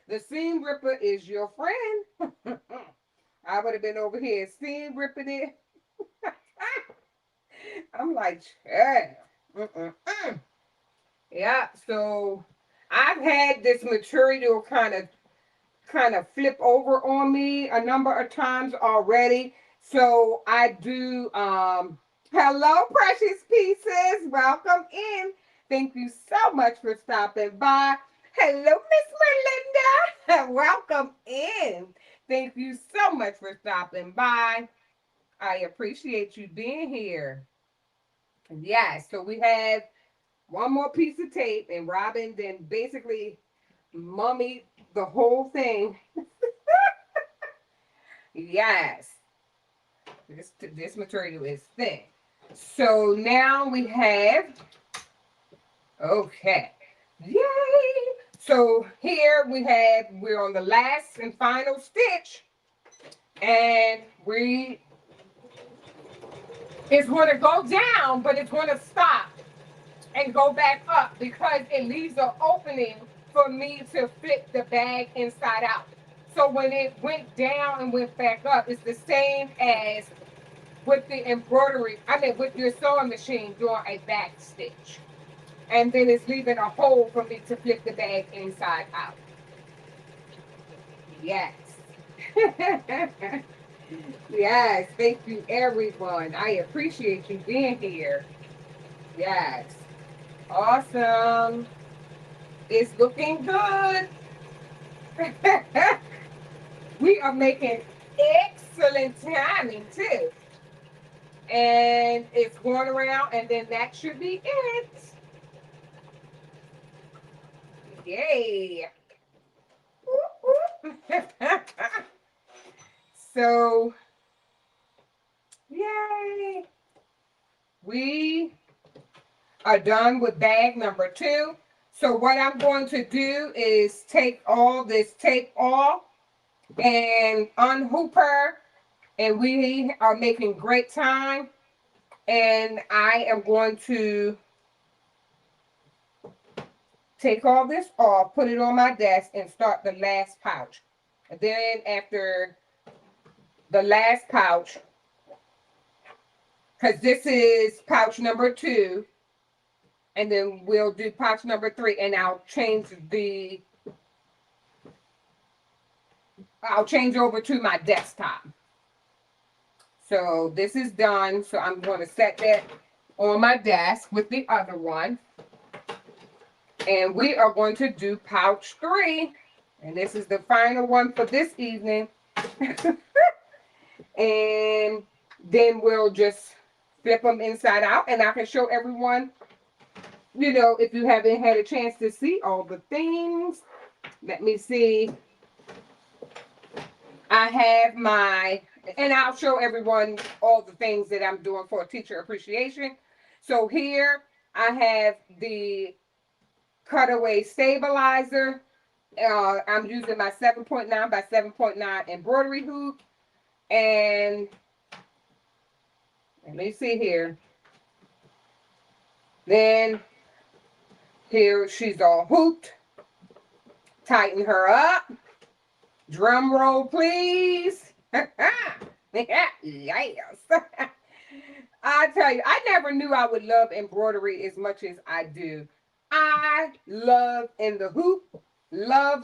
The seam ripper is your friend. I would have been over here seam ripping it. I'm like, Chad. Yeah, so I've had this material kind of flip over on me a number of times already. So I do hello precious pieces. Welcome in. Thank you so much for stopping by. Hello, Miss Melinda. Welcome in. Thank you so much for stopping by. I appreciate you being here. Yes, so we have one more piece of tape, and Robin then basically mummied the whole thing. Yes, this material is thin. So now we have, okay, yay! So here we're on the last and final stitch, and it's going to go down, but it's going to stop and go back up because it leaves an opening for me to flip the bag inside out. So when it went down and went back up, it's the same as with the embroidery, with your sewing machine doing a back stitch. And then it's leaving a hole for me to flip the bag inside out. Yes. Yes, thank you everyone. I appreciate you being here. Yes. Awesome. It's looking good. We are making excellent timing too. And it's going around, and then that should be it. Yay. So, yay. We are done with bag number 2. So what I'm going to do is take all this tape off and unhoop her, and we are making great time. And I am going to take all this off, put it on my desk, and start the last pouch. And then after the last pouch, because this is pouch number 2, and then we'll do pouch number 3, and I'll change over to my desktop. So this is done. So I'm going to set that on my desk with the other one. And we are going to do pouch 3. And this is the final one for this evening. And then we'll just flip them inside out. And I can show everyone, if you haven't had a chance to see all the things. Let me see. I have and I'll show everyone all the things that I'm doing for teacher appreciation. So here I have the cutaway stabilizer. I'm using my 7.9 by 7.9 embroidery hoop. And let me see here. Then here she's all hooped. Tighten her up. Drum roll, please. Yes. I tell you, I never knew I would love embroidery as much as I do. I love in the hoop, love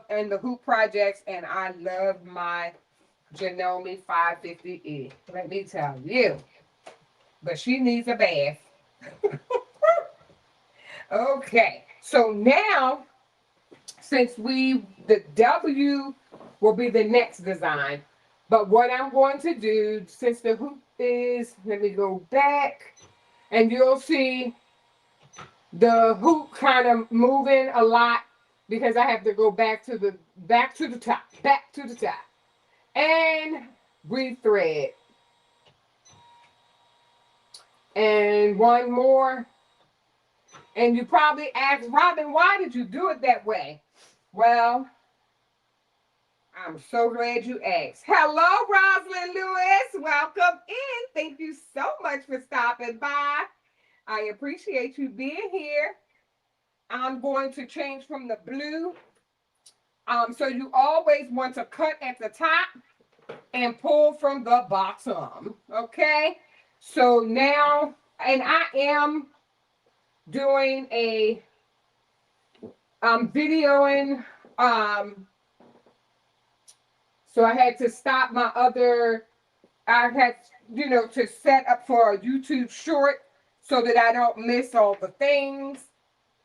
in the hoop projects, and I love my Janome 550E. Let me tell you. But she needs a bath. Okay, so now, since the W will be the next design. But what I'm going to do, since the hoop is, let me go back, and you'll see the hoop kind of moving a lot because I have to go back to the top, and rethread. And one more. And you probably ask, Robin, why did you do it that way? Well, I'm so glad you asked. Hello, Rosalind Lewis. Welcome in. Thank you so much for stopping by. I appreciate you being here. I'm going to change from the blue. So you always want to cut at the top and pull from the bottom. Okay? So now, and I am doing a videoing, so I had to stop my other, I had, to set up for a YouTube short so that I don't miss all the things,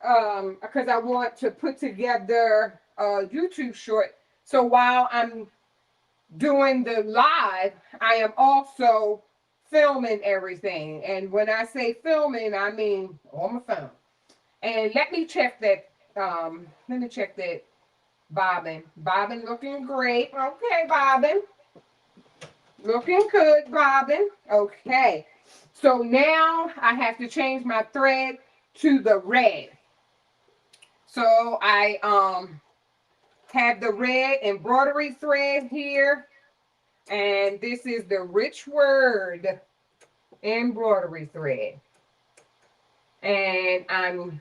because I want to put together a YouTube short. So while I'm doing the live, I am also filming everything. And when I say filming, I mean on my phone. And let me check that, bobbin. Bobbin looking great. Okay, bobbin. Looking good, bobbin. Okay. So now I have to change my thread to the red. So I have the red embroidery thread here. And this is the Rich Word embroidery thread. And I'm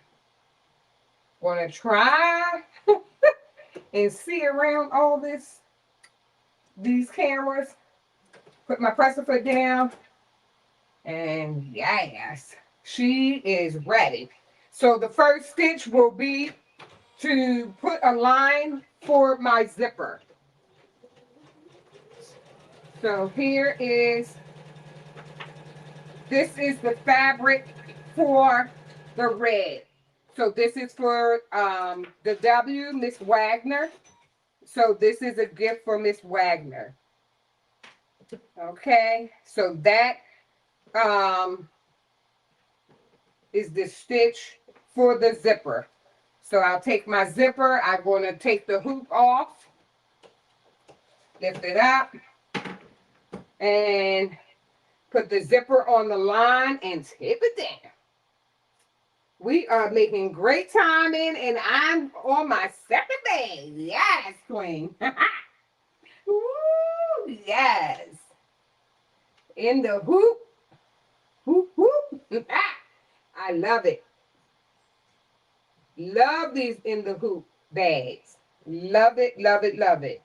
going to try and see around all these cameras. Put my presser foot down. And yes, she is ready. So the first stitch will be to put a line for my zipper. So this is the fabric for the red. So this is for the W, Miss Wagner. So this is a gift for Miss Wagner. Okay, so that is the stitch for the zipper. So I'll take my zipper. I'm going to take the hoop off, lift it up, and put the zipper on the line and tip it down. We are making great timing, and I'm on my second day. Yes, queen. Woo, yes. In the hoop. Whoop, whoop. I love it. Love these in the hoop bags. Love it, love it, love it.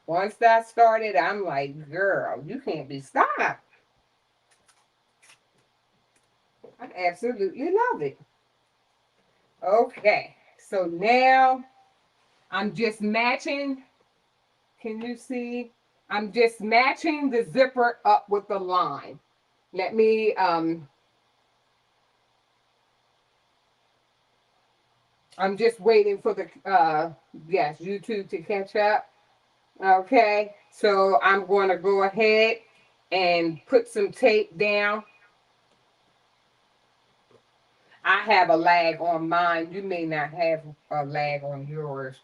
Once that started, I'm like, girl, you can't be stopped. I absolutely love it. Okay, so now I'm just matching. Can you see? I'm just matching the zipper up with the line. Let me, I'm just waiting for the, yes, YouTube to catch up. Okay, so I'm going to go ahead and put some tape down. I have a lag on mine. You may not have a lag on yours.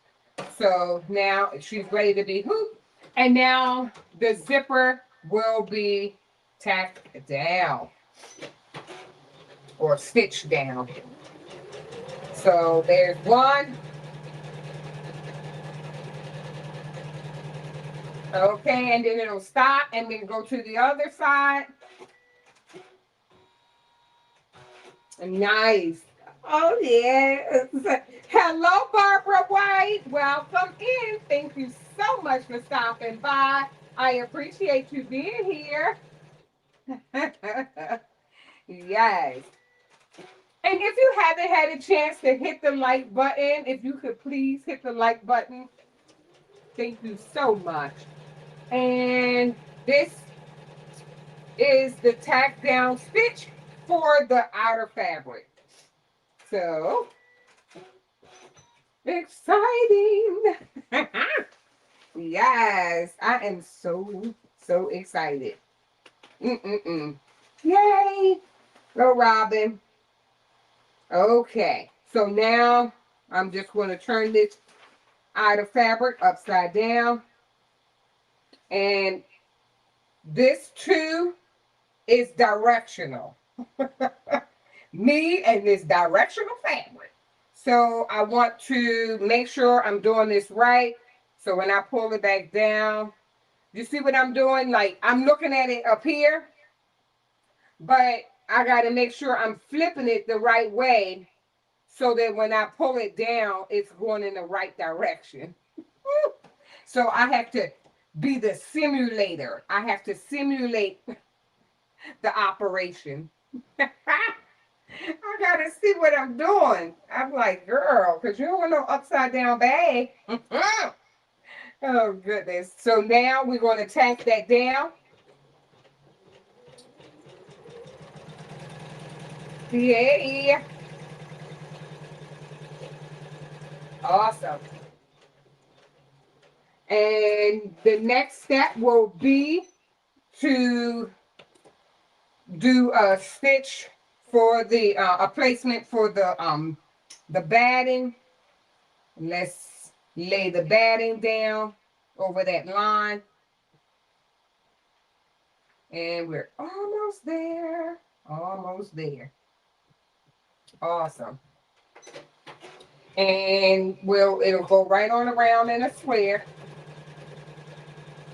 So now she's ready to be hooped. And now the zipper will be tacked down or stitched down. So there's one. Okay, and then it'll stop and then go to the other side. Nice. Oh, yeah. Hello, Barbara White. Welcome in. Thank you so much for stopping by. I appreciate you being here. Yes. And if you haven't had a chance to hit the like button, if you could please hit the like button, thank you so much. And this is the tack down stitch for the outer fabric. So exciting. Yes, I am so excited. Mm-mm-mm. Yay. Go, Robin. Okay, so now I'm just going to turn this outer fabric upside down. And this too is directional. Me and this directional fabric. So I want to make sure I'm doing this right. So when I pull it back down, you see what I'm doing? Like I'm looking at it up here, but I got to make sure I'm flipping it the right way so that when I pull it down, it's going in the right direction. So I have to be the simulator. I have to simulate the operation. I gotta see what I'm doing. I'm like, girl, because you don't want no upside down bag. Oh, goodness. So now we're going to tack that down. Yeah. Awesome. And the next step will be to do a stitch for the a placement for the batting. Let's lay the batting down over that line. And we're almost there. Almost there. Awesome. And it'll go right on around in a square.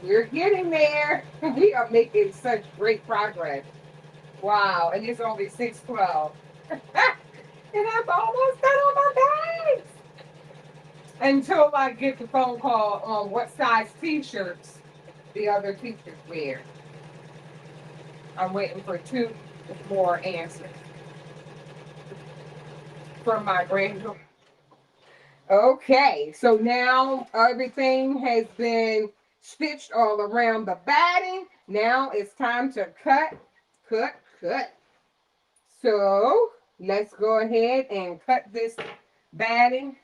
We're getting there. We are making such great progress. Wow, and it's only 6:12. And I'm almost done on my bags. Until I get the phone call on what size t-shirts the other teachers wear. I'm waiting for 2 more answers from my granddaughter. Okay, so now everything has been stitched all around the batting. Now it's time to cut, cut, cut. So let's go ahead and cut this batting.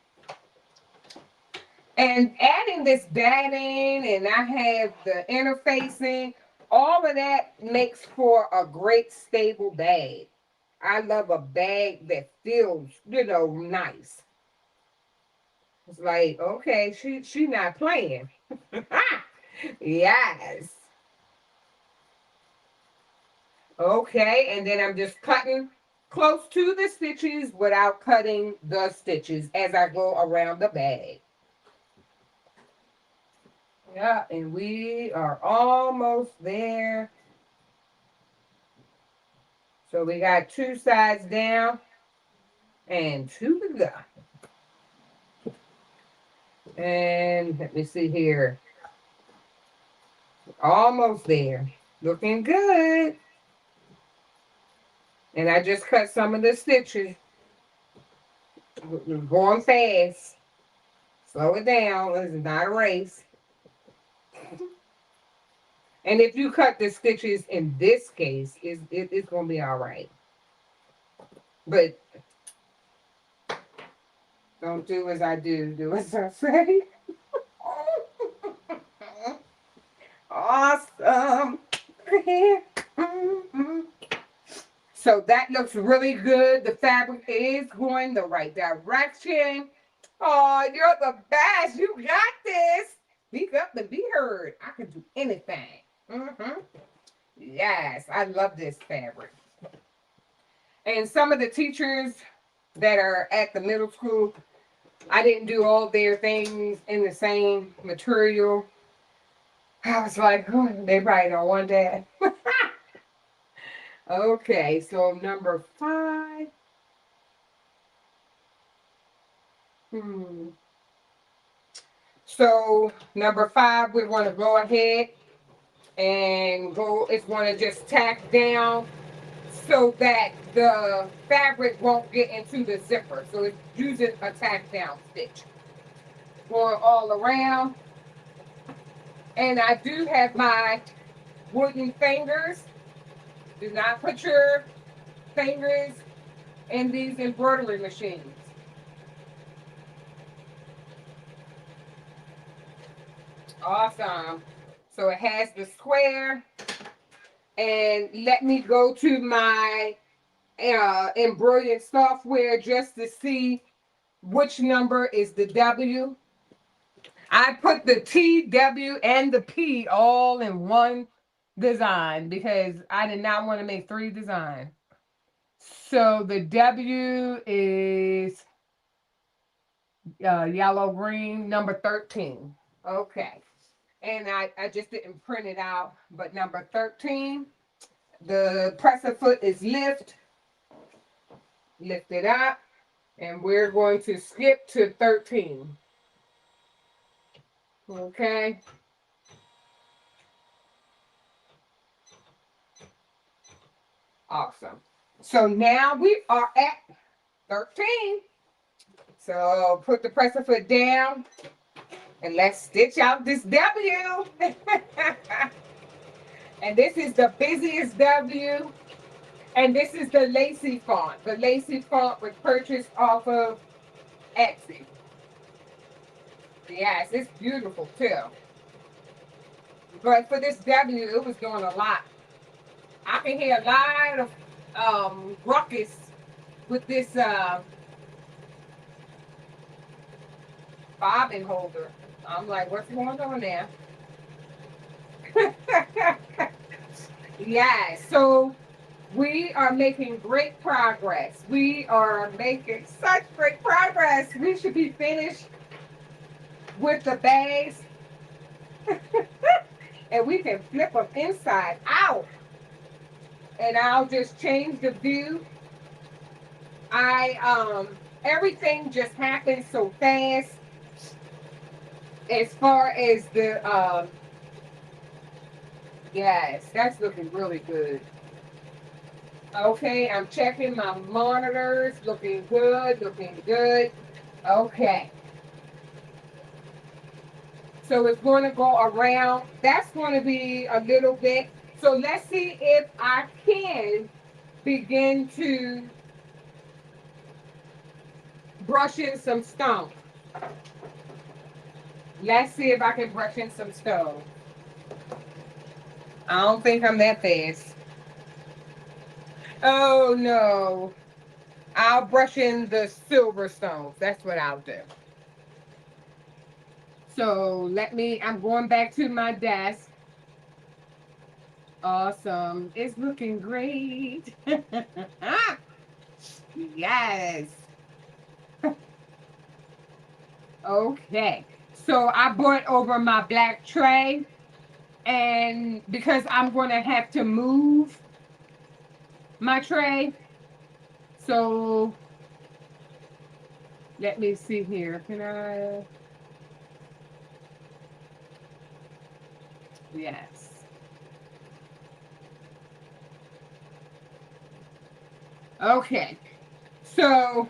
And adding this batting, and I have the interfacing, all of that makes for a great stable bag. I love a bag that feels, nice. It's like, okay, she not playing. Yes. Okay, and then I'm just cutting close to the stitches without cutting the stitches as I go around the bag. Yeah, and we are almost there. So we got 2 sides down and 2 to go. And let me see here. Almost there. Looking good. And I just cut some of the stitches. Going fast. Slow it down. This is not a race. And if you cut the stitches in this case, it's going to be all right. But don't do as I do. Do as I say. Awesome. So that looks really good. The fabric is going the right direction. Oh, you're the best. You got this. Speak up and be heard. I can do anything. Yes, I love this fabric. And some of the teachers that are at the middle school, I didn't do all their things in the same material. I was like, oh, they probably don't want that. Okay, so number 5. Hmm. So number 5, we're going to go ahead and go, it's going to just tack down so that the fabric won't get into the zipper. So it's using a tack down stitch. Going all around. And I do have my wooden fingers. Do not put your fingers in these embroidery machines. Awesome. So it has the square. And let me go to my embroidered software just to see which number is the W. I put the T, W, and the P all in one design because I did not want to make 3 designs. So the W is yellow, green, number 13. Okay. And I just didn't print it out, but number 13, the presser foot is lift it up, and we're going to skip to 13. Okay. Awesome. So now we are at 13. So put the presser foot down and let's stitch out this W. And this is the busiest W. And this is the Lacy font. The Lacy font was purchased off of Etsy. Yes, it's beautiful too. But for this W, it was doing a lot. I can hear a lot of ruckus with this bobbin holder. I'm like, what's going on there? Yeah, so we are making great progress. We are making such great progress. We should be finished with the bags and we can flip them inside out. And I'll just change the view. Everything just happens so fast as far as the yes, that's looking really good. Okay, I'm checking my monitors. Looking good, looking good. Okay. So it's going to go around. That's going to be a little bit. So let's see if I can begin to brush in some stone. Let's see if I can brush in some stone. I don't think I'm that fast. Oh no. I'll brush in the silver stones. That's what I'll do. So I'm going back to my desk. Awesome. It's looking great. Yes. Okay. So I brought over my black tray, and because I'm going to have to move my tray, so let me see here. Can I? Yes. Okay. So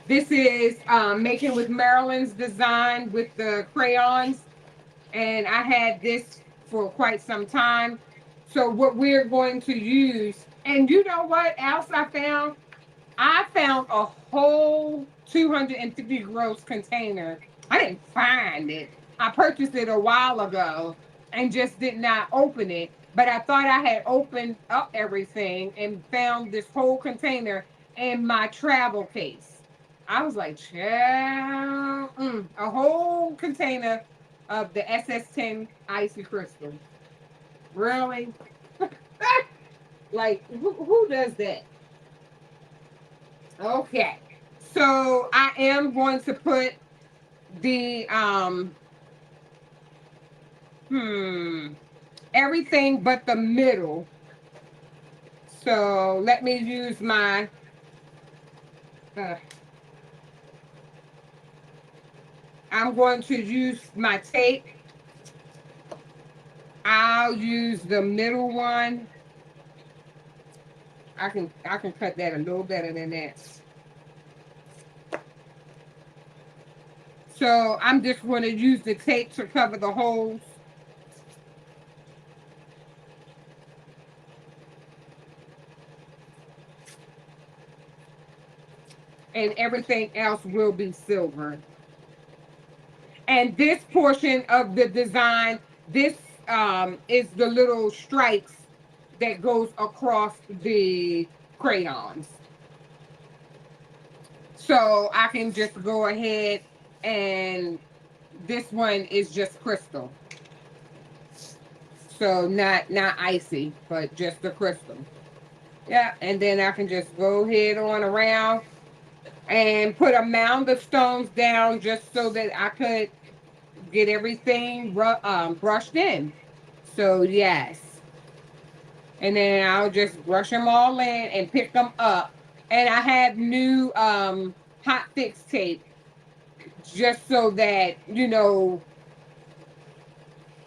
this is Making with Marilyn's design with the crayons. And I had this for quite some time. So what we're going to use, and you know what else I found? I found a whole 250 gross container. I didn't find it. I purchased it a while ago and just did not open it. But I thought I had opened up everything and found this whole container in my travel case. I was like, child, a whole container of the SS10 icy crystal. Really? Like, who does that? Okay. So I am going to put the everything but the middle. So let me use my uh, I'm going to use my tape. I'll use the middle one. I can cut that a little better than that. So I'm just going to use the tape to cover the holes. And everything else will be silver. And this portion of the design, this is the little stripes that goes across the crayons. So I can just go ahead, and this one is just crystal. So not icy, but just the crystal. Yeah, and then I can just go ahead on around and put a mound of stones down just so that I could get everything brushed in. So yes. And then I'll just brush them all in and pick them up. And I have new hot fix tape just so that,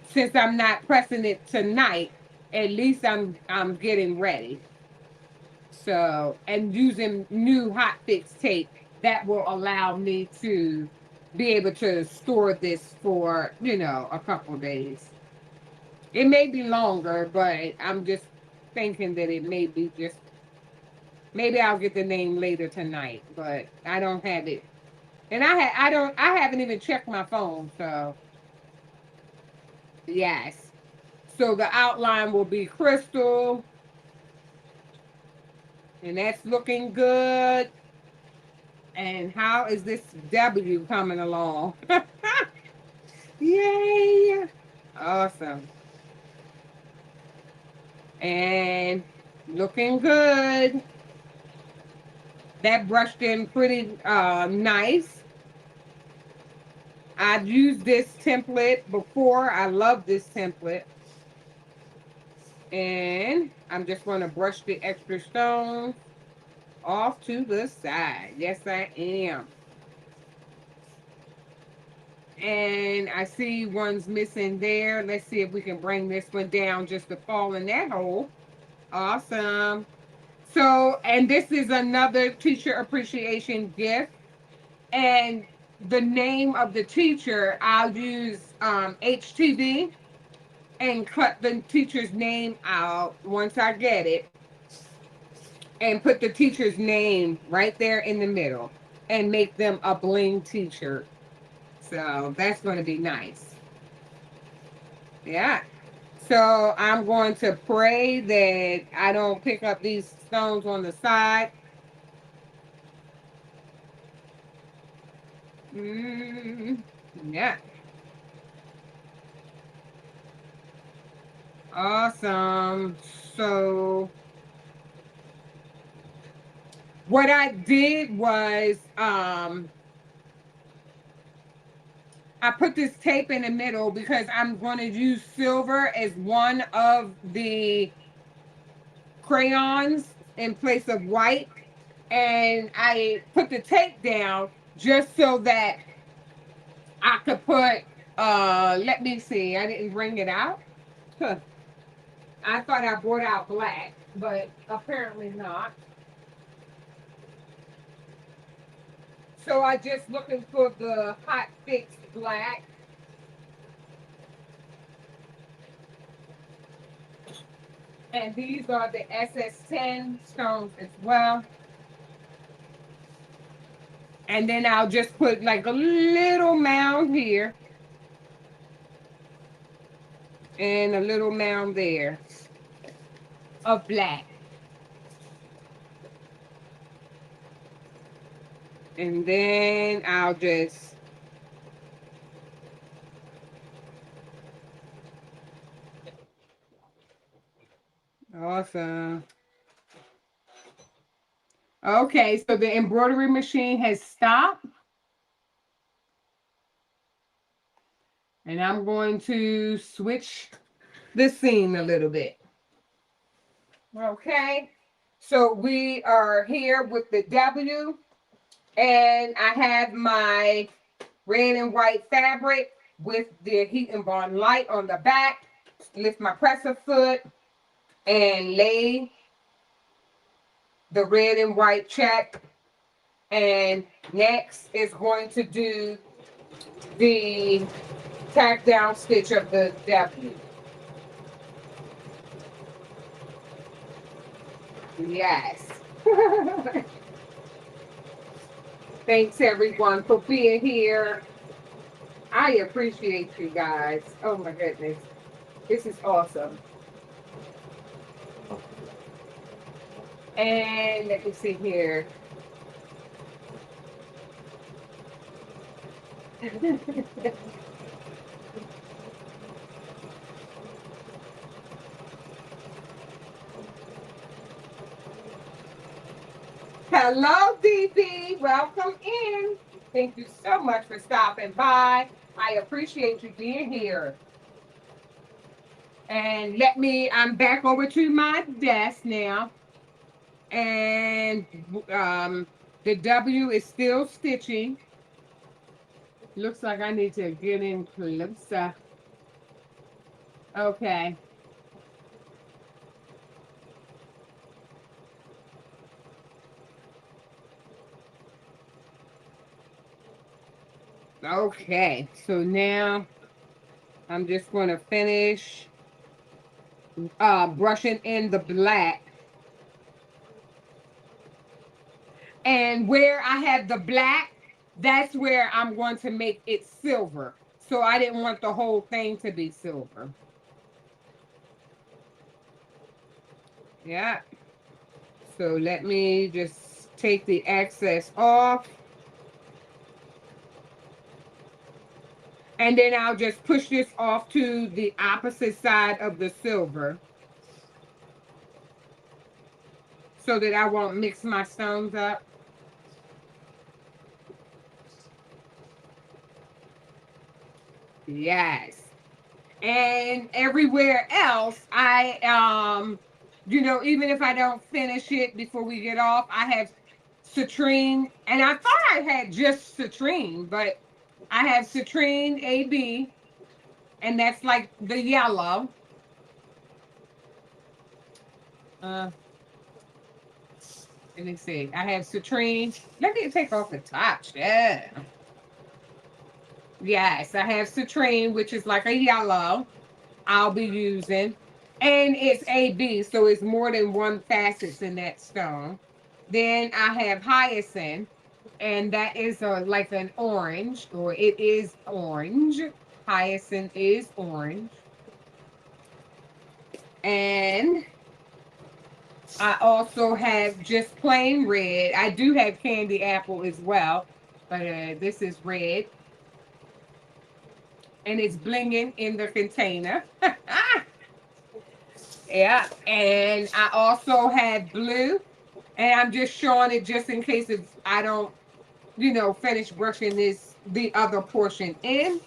since I'm not pressing it tonight, at least I'm getting ready. So, and using new hot fix tape that will allow me to be able to store this for, a couple days. It may be longer, but I'm just thinking that it may be just, maybe I'll get the name later tonight, but I don't have it. And I haven't even checked my phone, so yes. So the outline will be crystal, and that's looking good. And how is this W coming along? Yay! Awesome. And looking good. That brushed in pretty nice. I've used this template before. I love this template. And I'm just going to brush the extra stones off to the side. Yes, I am. And I see one's missing there. Let's see if we can bring this one down just to fall in that hole. Awesome. So, and this is another teacher appreciation gift. And the name of the teacher, I'll use HTV and cut the teacher's name out once I get it. And put the teacher's name right there in the middle and make them a bling t-shirt. So that's going to be nice. Yeah. So I'm going to pray that I don't pick up these stones on the side. Yeah. Awesome. So what I did was I put this tape in the middle because I'm going to use silver as one of the crayons in place of white. And I put the tape down just so that I could put, let me see, I didn't bring it out. Huh. I thought I brought out black, but apparently not. So I just looking for the hot fix black. And these are the SS10 stones as well. And then I'll just put like a little mound here. And a little mound there of black. And then I'll just awesome. Okay, so the embroidery machine has stopped. And I'm going to switch the scene a little bit. Okay, so we are here with the W, and I have my red and white fabric with the heat and bond light on the back. Lift my presser foot and lay the red and white check. And next is going to do the tack down stitch of the W. Yes. Thanks everyone for being here. I appreciate you guys. Oh my goodness. This is awesome. And let me see here. Hello, DB. Welcome in. Thank you so much for stopping by. I appreciate you being here. And I'm back over to my desk now. And the W is still stitching. Looks like I need to get in closer. Okay. Okay, so now I'm just going to finish brushing in the black. And where I have the black, that's where I'm going to make it silver. So I didn't want the whole thing to be silver. Yeah. So let me just take the excess off. And then I'll just push this off to the opposite side of the silver so that I won't mix my stones up. Yes. And everywhere else, even if I don't finish it before we get off, I have citrine. And I thought I had just citrine, but I have citrine AB, and that's like the yellow. Let me see. I have citrine. Let me take off the top. Yeah. Yes, I have citrine, which is like a yellow. I'll be using. And it's AB, so it's more than one facets in that stone. Then I have hyacinth, and that is like an orange, or it is orange. Hyacinth is orange. And I also have just plain red. I do have candy apple as well, but this is red. And it's blinging in the container. Yeah, and I also had blue, and I'm just showing it just in case if I don't, finish brushing the other portion in.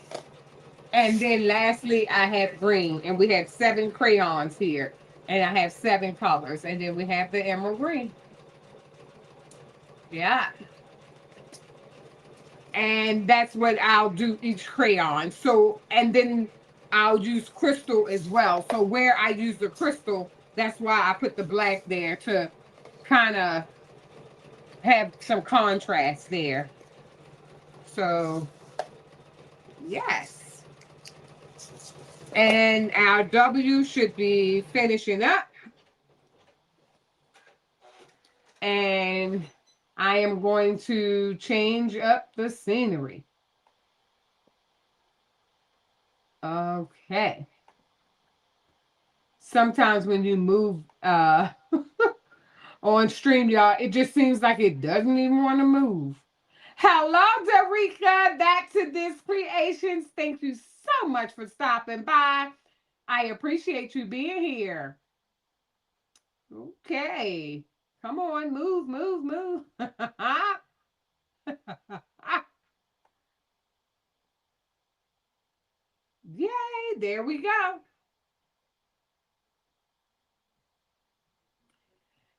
And then lastly, I have green, and we have 7 crayons here, and I have 7 colors, and then we have the emerald green. Yeah. And that's what I'll do each crayon. So, and then I'll use crystal as well. So where I use the crystal, that's why I put the black there to kind of have some contrast there. So, yes. And our W should be finishing up. And I am going to change up the scenery. Okay. Sometimes when you move on StreamYard, it just seems like it doesn't even want to move. Hello, Derica. Back to This Creations. Thank you so much for stopping by. I appreciate you being here. Okay. Come on, move, move, move. Yay, there we go.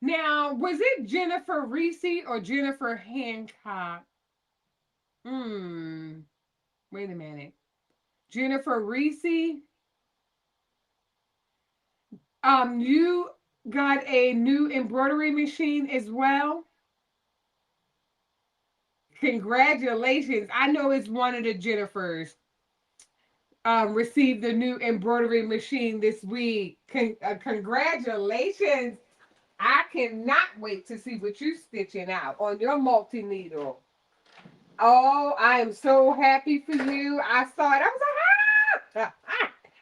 Now, was it Jennifer Reese or Jennifer Hancock? Hmm. Wait a minute. Jennifer Reese, you got a new embroidery machine as well. Congratulations. I know it's one of the Jennifers received the new embroidery machine this week. Congratulations. I cannot wait to see what you're stitching out on your multi-needle. Oh, I am so happy for you. I saw it. I was like, ah!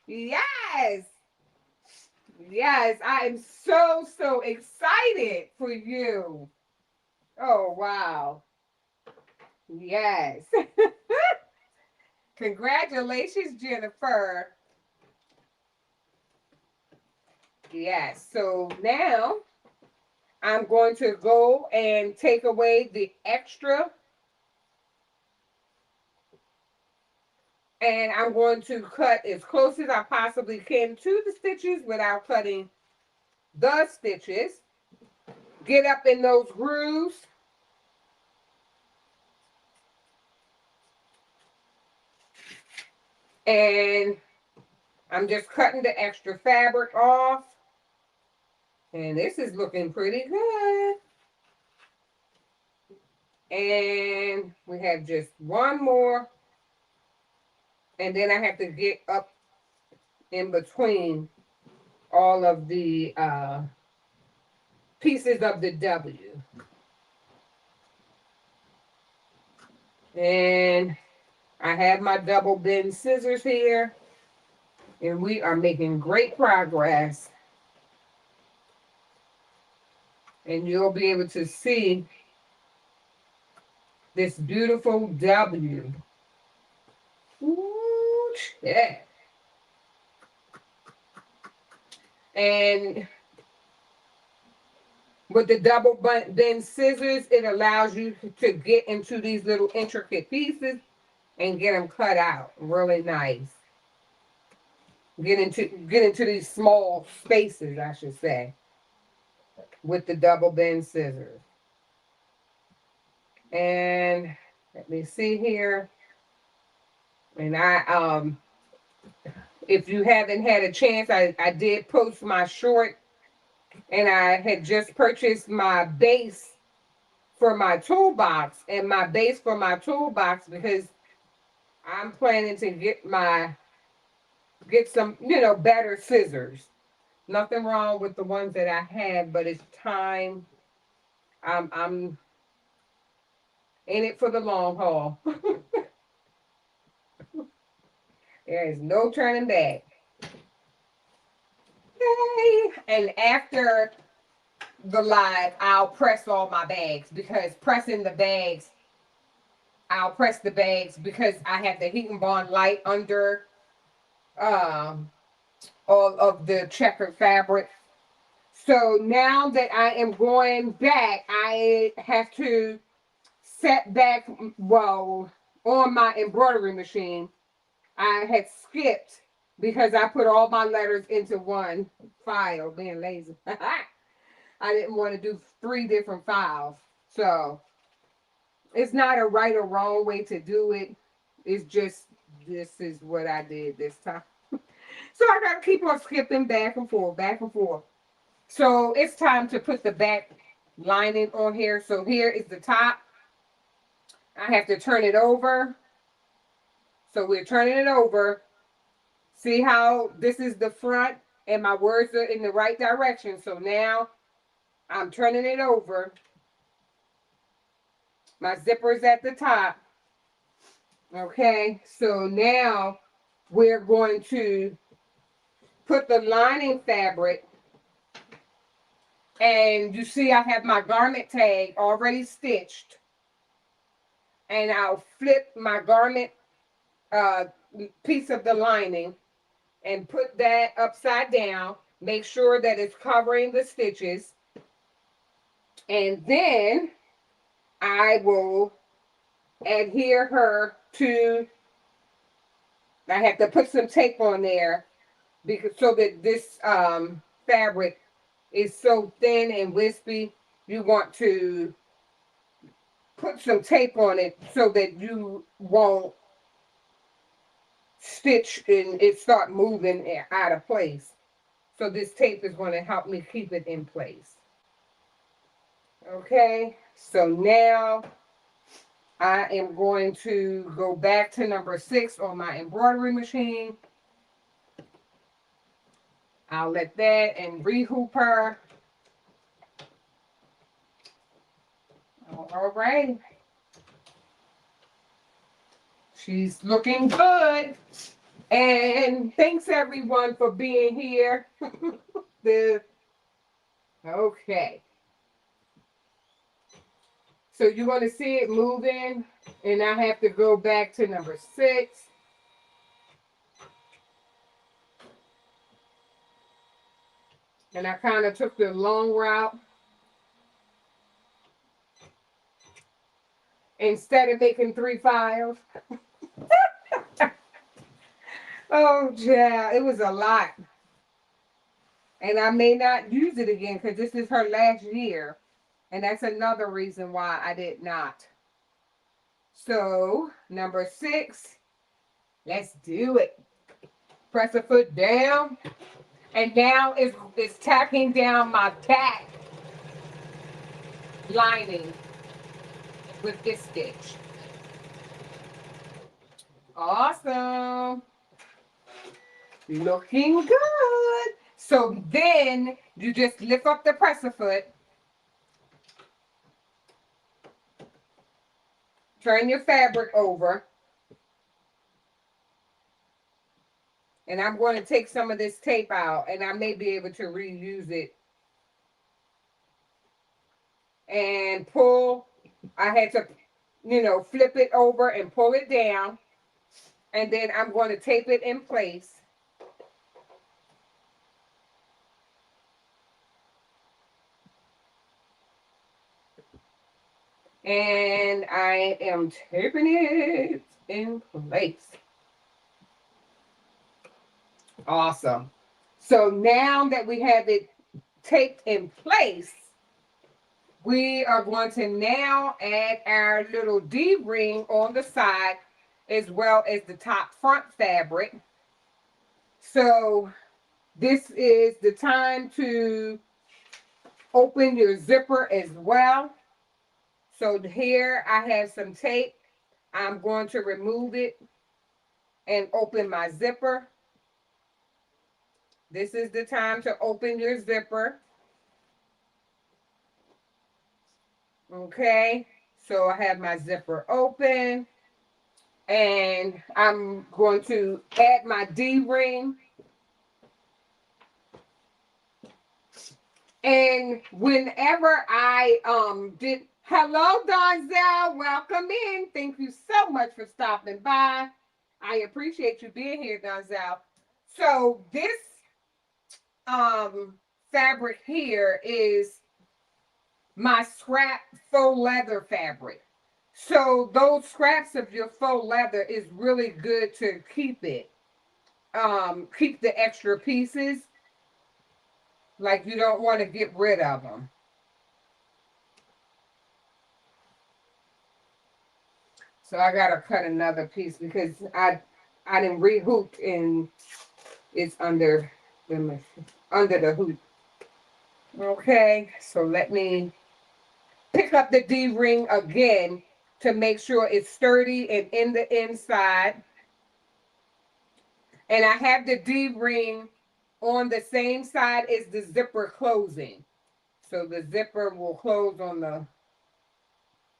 Yes. Yes, I am so, so excited for you. Oh, wow. Yes. Congratulations, Jennifer. Yes. So now I'm going to go and take away the extra. And I'm going to cut as close as I possibly can to the stitches without cutting the stitches. Get up in those grooves. And I'm just cutting the extra fabric off. And this is looking pretty good. And we have just one more. And then I have to get up in between all of the pieces of the W. And I have my double bend scissors here. And we are making great progress. And you'll be able to see this beautiful W. Ooh, yeah. And with the double bend scissors, it allows you to get into these little intricate pieces and get them cut out really nice. Get into these small spaces, I should say, with the double bend scissors. And let me see here. And if you haven't had a chance, I did post my short, and I had just purchased my base for my toolbox, and my base for my toolbox, because I'm planning to get some, better scissors. Nothing wrong with the ones that I had, but it's time. I'm in it for the long haul. There is no turning back. Yay! And after the live, I'll press all my bags, because I'll press the bags because I have the heat and bond light under all of the checkered fabric. So now that I am going back, I have to set back, well, on my embroidery machine. I had skipped because I put all my letters into one file, being lazy. I didn't want to do 3 different files. So it's not a right or wrong way to do it. It's just, this is what I did this time. So I got to keep on skipping back and forth, back and forth. So it's time to put the back lining on here. So here is the top. I have to turn it over. So we're turning it over. See how this is the front and my words are in the right direction. So now I'm turning it over. My zipper's at the top. Okay, so now we're going to put the lining fabric. And you see I have my garment tag already stitched. And I'll flip my garment piece of the lining and put that upside down. Make sure that it's covering the stitches. And then I will adhere her to, I have to put some tape on there because so that this fabric is so thin and wispy. You want to put some tape on it so that you won't stitch and it start moving out of place. So this tape is going to help me keep it in place. Okay, so now I am going to go back to number 6 on my embroidery machine. I'll let that and rehoop her. All right. She's looking good. And thanks everyone for being here. Okay. So you're going to see it moving, and I have to go back to number 6. And I kind of took the long route. Instead of making 3 files. Oh, yeah, it was a lot. And I may not use it again because this is her last year. And that's another reason why I did not. So, number 6, let's do it. Press the foot down. And now it's tacking down my back lining with this stitch. Awesome. Looking good. So then you just lift up the presser foot. Turn your fabric over. And I'm going to take some of this tape out, and I may be able to reuse it. And pull. I had to, flip it over and pull it down. And then I'm going to tape it in place. And I am taping it in place. Awesome. So now that we have it taped in place, we are going to now add our little D-ring on the side as well as the top front fabric. So this is the time to open your zipper as well. So here I have some tape. I'm going to remove it and open my zipper. This is the time to open your zipper. Okay, so I have my zipper open. And I'm going to add my D-ring. And whenever I hello Donzel, welcome in. Thank you so much for stopping by. I appreciate you being here, Donzel. So this fabric here is my scrap faux leather fabric. So those scraps of your faux leather is really good to keep it. Keep the extra pieces. Like you don't want to get rid of them. So I gotta cut another piece because I didn't rehook and it's under the hoop. Okay, so let me pick up the D-ring again to make sure it's sturdy and in the inside. And I have the D-ring on the same side as the zipper closing. So the zipper will close on the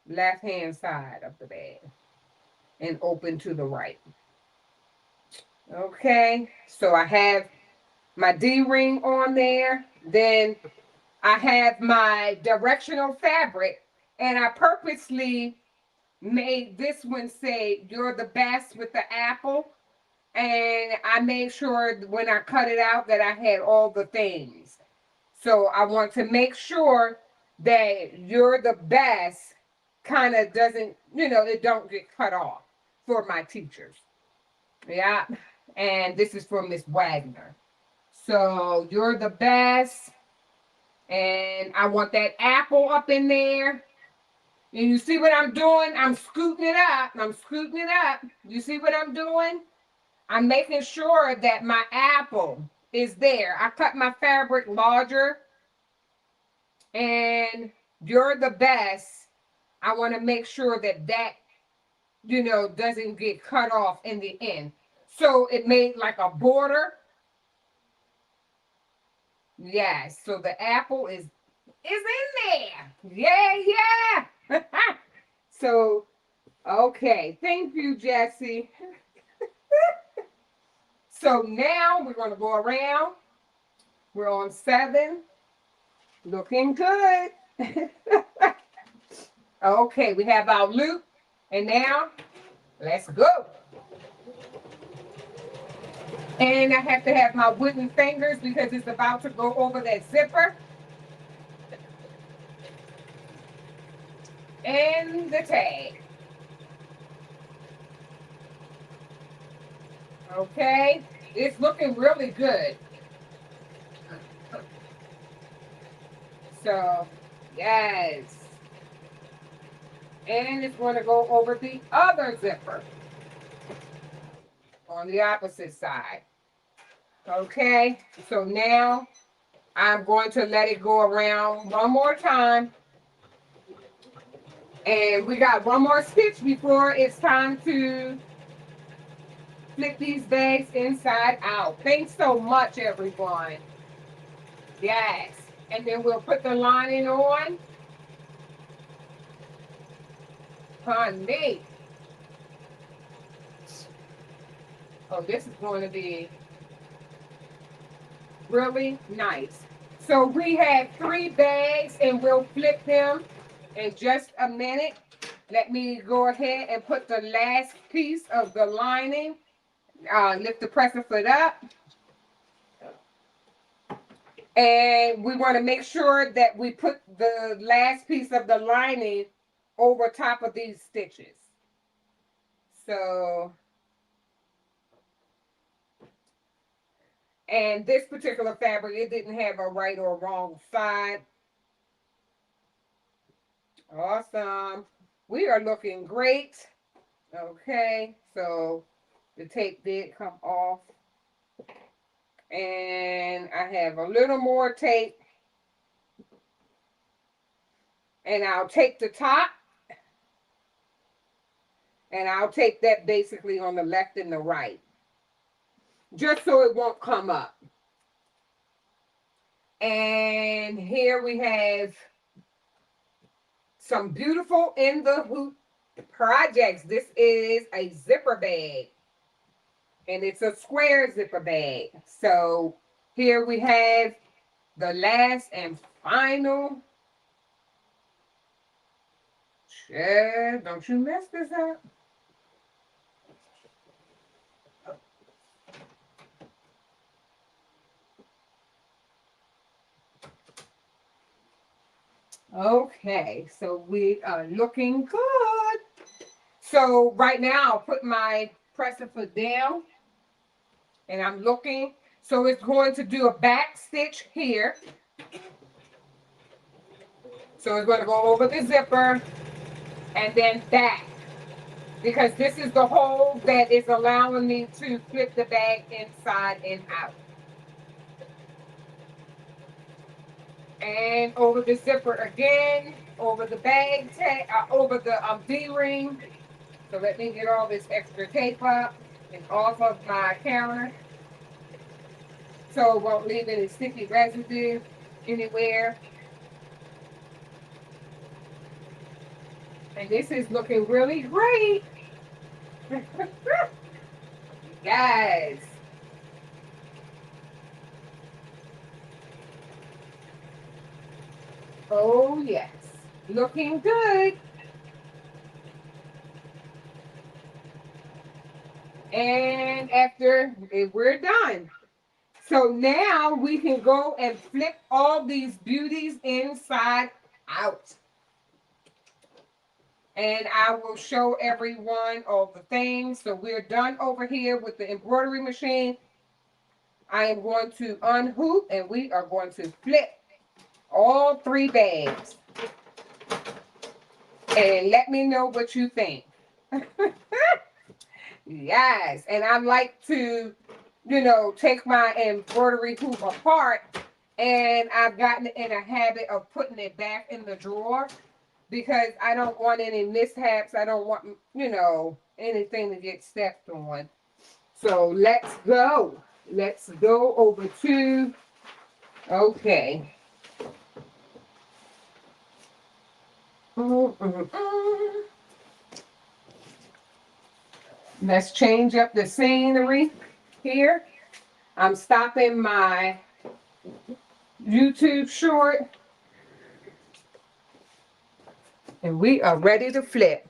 left-hand side of the bag and open to the right. Okay, so I have my D-ring on there. Then I have my directional fabric, and I purposely made this one say, "You're the best," with the apple. And I made sure when I cut it out that I had all the things. So I want to make sure that "you're the best" kind of doesn't, it don't get cut off for my teachers. Yeah. And this is from Miss Wagner. So "you're the best." And I want that apple up in there. And you see what I'm doing? I'm scooting it up. I'm scooting it up. You see what I'm doing? I'm making sure that my apple is there. I cut my fabric larger, and you're the best. I want to make sure that doesn't get cut off in the end. So it made like a border. Yes, so the apple is in there. Yeah, yeah. So, okay. Thank you, Jessie. So now we're going to go around. We're on 7. Looking good. Okay, we have our loop. And now, let's go. And I have to have my wooden fingers because it's about to go over that zipper. And the tag. Okay, it's looking really good. So, yes. And it's going to go over the other zipper on the opposite side. Okay, so now I'm going to let it go around one more time. And we got one more stitch before it's time to flip these bags inside out. Thanks so much, everyone. Yes. And then we'll put the lining on. Honey. Oh, this is going to be really nice. So we have 3 bags and we'll flip them in just a minute. Let me go ahead and put the last piece of the lining. Lift the presser foot up. And we want to make sure that we put the last piece of the lining over top of these stitches. So, and this particular fabric, it didn't have a right or wrong side. Awesome. We are looking great. Okay, so the tape did come off. And I have a little more tape. And I'll take the top. And I'll take that basically on the left and the right. Just so it won't come up. And here we have some beautiful in the hoop projects. This is a zipper bag. And it's a square zipper bag. So here we have the last and final. Don't you mess this up. Okay, so we are looking good. So right now I'll put my presser foot down and I'm looking. So it's going to do a back stitch here. So it's going to go over the zipper and then back. Because this is the hole that is allowing me to flip the bag inside and out. And over the zipper again, over the bag tag, over the D-ring. So let me get all this extra tape up and off of my counter. So it won't leave any sticky residue anywhere. And this is looking really great. Guys. Oh, yes. Looking good. And after we're done. So now we can go and flip all these beauties inside out. And I will show everyone all the things. So we're done over here with the embroidery machine. I am going to unhoop and we are going to flip all 3 bags. And let me know what you think. Yes, and I like to, you know, take my embroidery hoop apart, and I've gotten in a habit of putting it back in the drawer because I don't want any mishaps. I don't want, you know, anything to get stepped on. So let's go. Let's go over to, okay. Let's change up the scenery here. I'm stopping my YouTube short, and we are ready to flip.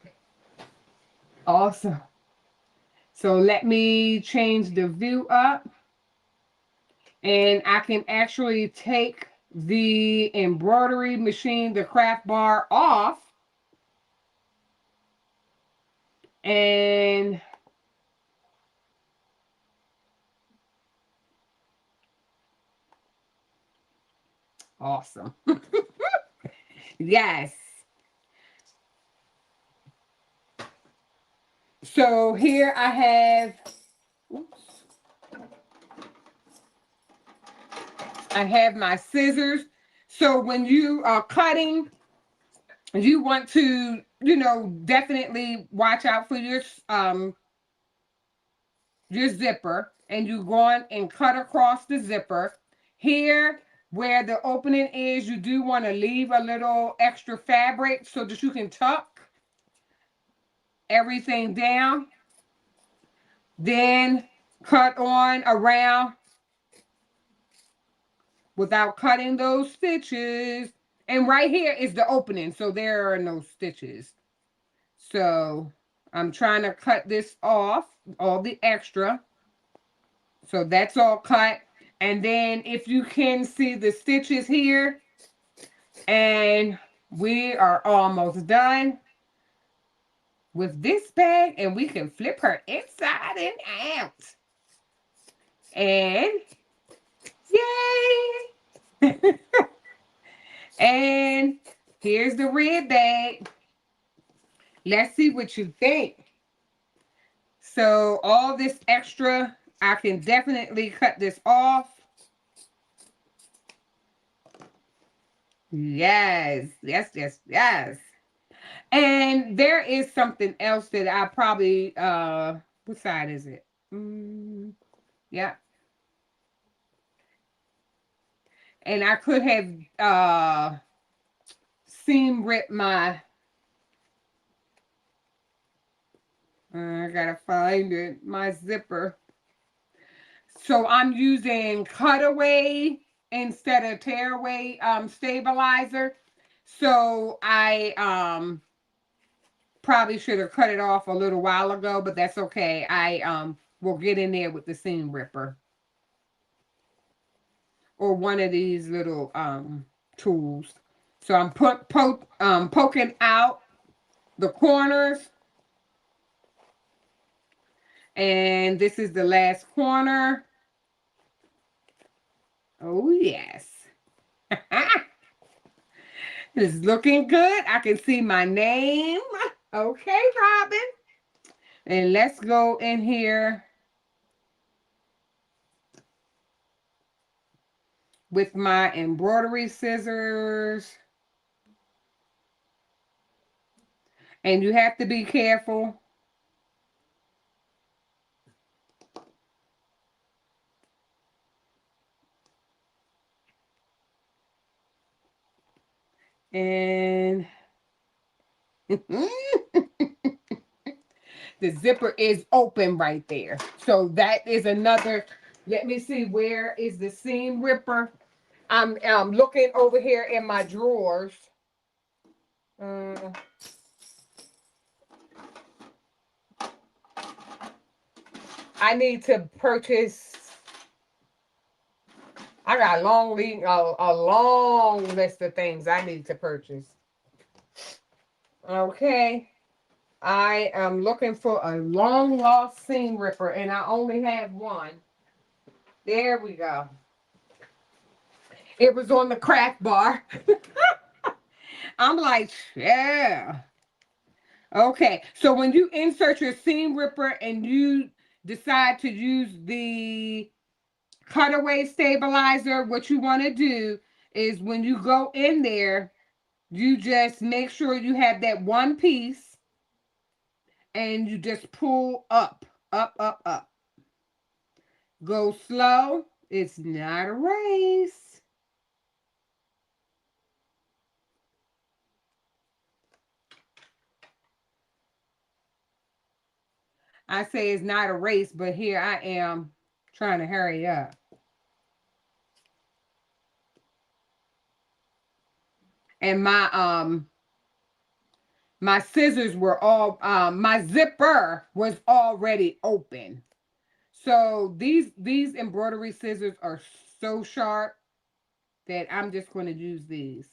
Awesome. So let me change the view up, and I can actually take the embroidery machine, the craft bar off, and awesome. Yes. So here I have, oops, I have my scissors. So when you are cutting, you want to, you know, definitely watch out for your zipper, and you go on and cut across the zipper. Here, where the opening is, you do want to leave a little extra fabric so that you can tuck everything down. Then cut on around without cutting those stitches. And right here is the opening, so there are no stitches. So I'm trying to cut this off, all the extra. So that's all cut. And then if you can see the stitches here, and we are almost done with this bag, and we can flip her inside and out. And yay! And here's the red bag. Let's see what you think. So all this extra, I can definitely cut this off. Yes, yes, yes, yes. And there is something else that I probably, what side is it? Yeah. And I could have seam ripped my, I gotta find it, my zipper. So I'm using cutaway instead of tearaway stabilizer. So I probably should have cut it off a little while ago, but that's okay. I will get in there with the seam ripper or one of these little tools. So I'm poking out the corners, and this is the last corner. Oh yes. It's looking good. I can see my name. Okay, Robin. And let's go in here with my embroidery scissors. And you have to be careful. And the zipper is open right there. So that is another, let me see, where is the seam ripper? I'm looking over here in my drawers. I need to purchase, I got a long list of things I need to purchase. Okay. I am looking for a long lost seam ripper, and I only have one. There we go. It was on the craft bar. I'm like, yeah. Okay, so when you insert your seam ripper and you decide to use the cutaway stabilizer, what you want to do is when you go in there, you just make sure you have that one piece and you just pull up, up, up, up. Go slow. It's not a race. I say it's not a race, but here I am trying to hurry up. And my scissors were all my zipper was already open. So these embroidery scissors are so sharp that I'm just going to use these.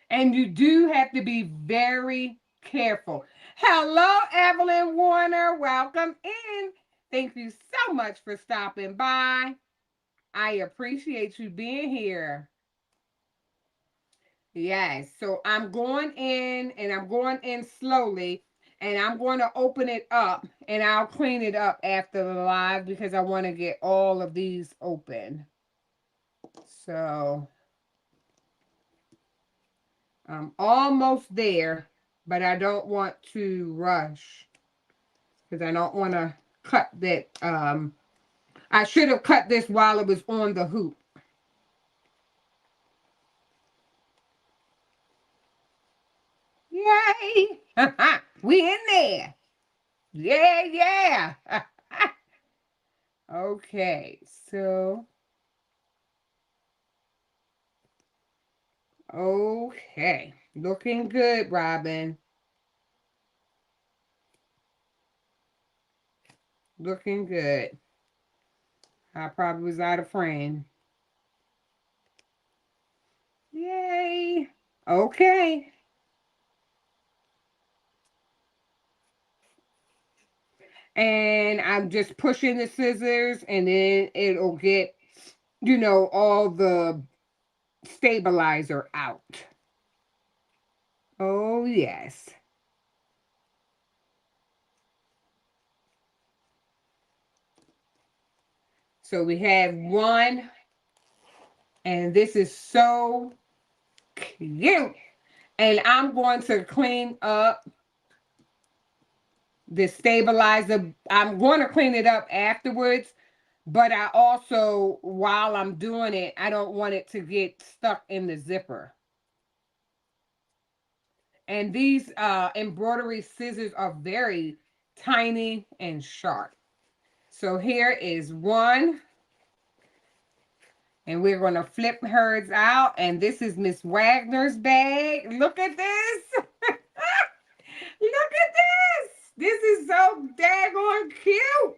And you do have to be very careful. Hello, Evelyn Warner. Welcome in. Thank you so much for stopping by. I appreciate you being here. Yes. So I'm going in and I'm going in slowly and I'm going to open it up and I'll clean it up after the live because I want to get all of these open. So I'm almost there, but I don't want to rush because I don't want to cut that. I should have cut this while it was on the hoop. Yay! We in there. Yeah, yeah. Okay, so okay, looking good, Robin. Looking good. I probably was out of frame. Yay. Okay. And I'm just pushing the scissors and then it'll get, all the stabilizer out. Oh, yes. So we have one, and this is so cute. And I'm going to clean up the stabilizer. I'm going to clean it up afterwards, but I also, while I'm doing it, I don't want it to get stuck in the zipper. And these embroidery scissors are very tiny and sharp. So here is one. And we're going to flip hers out. And this is Miss Wagner's bag. Look at this. Look at this. This is so daggone cute.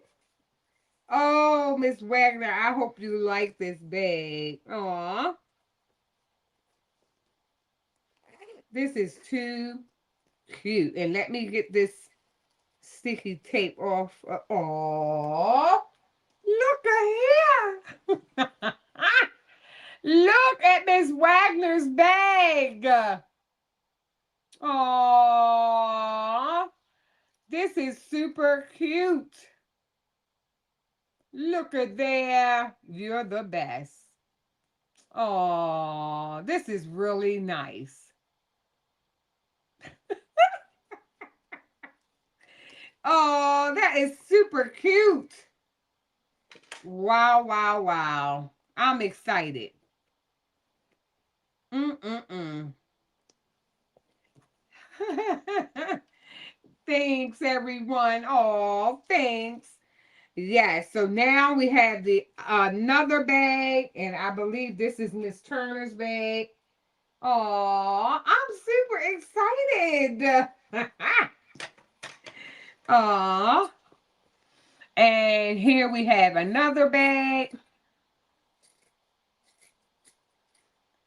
Oh, Miss Wagner, I hope you like this bag. Aw. This is too cute. And let me get this sticky tape off. Aw. Look at here. Look at Miss Wagner's bag. Aww. This is super cute. Look at there. You're the best. Aww. This is really nice. Oh, that is super cute. Wow, wow, wow. I'm excited. Mm-mm-mm. Thanks, everyone. Oh, thanks. Yes, so now we have the another bag, and I believe this is Miss Turner's bag. Oh, I'm super excited. Aw. And here we have another bag.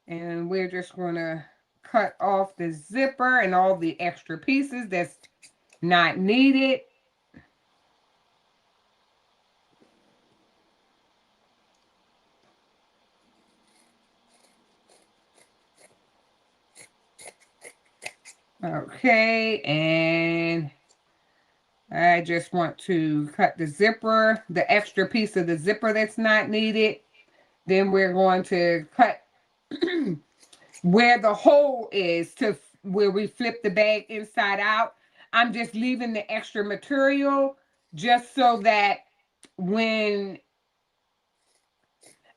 And we're just going to cut off the zipper and all the extra pieces that's not needed. Okay, and I just want to cut the zipper, the extra piece of the zipper that's not needed. Then we're going to cut where the hole is to where we flip the bag inside out. I'm just leaving the extra material just so that when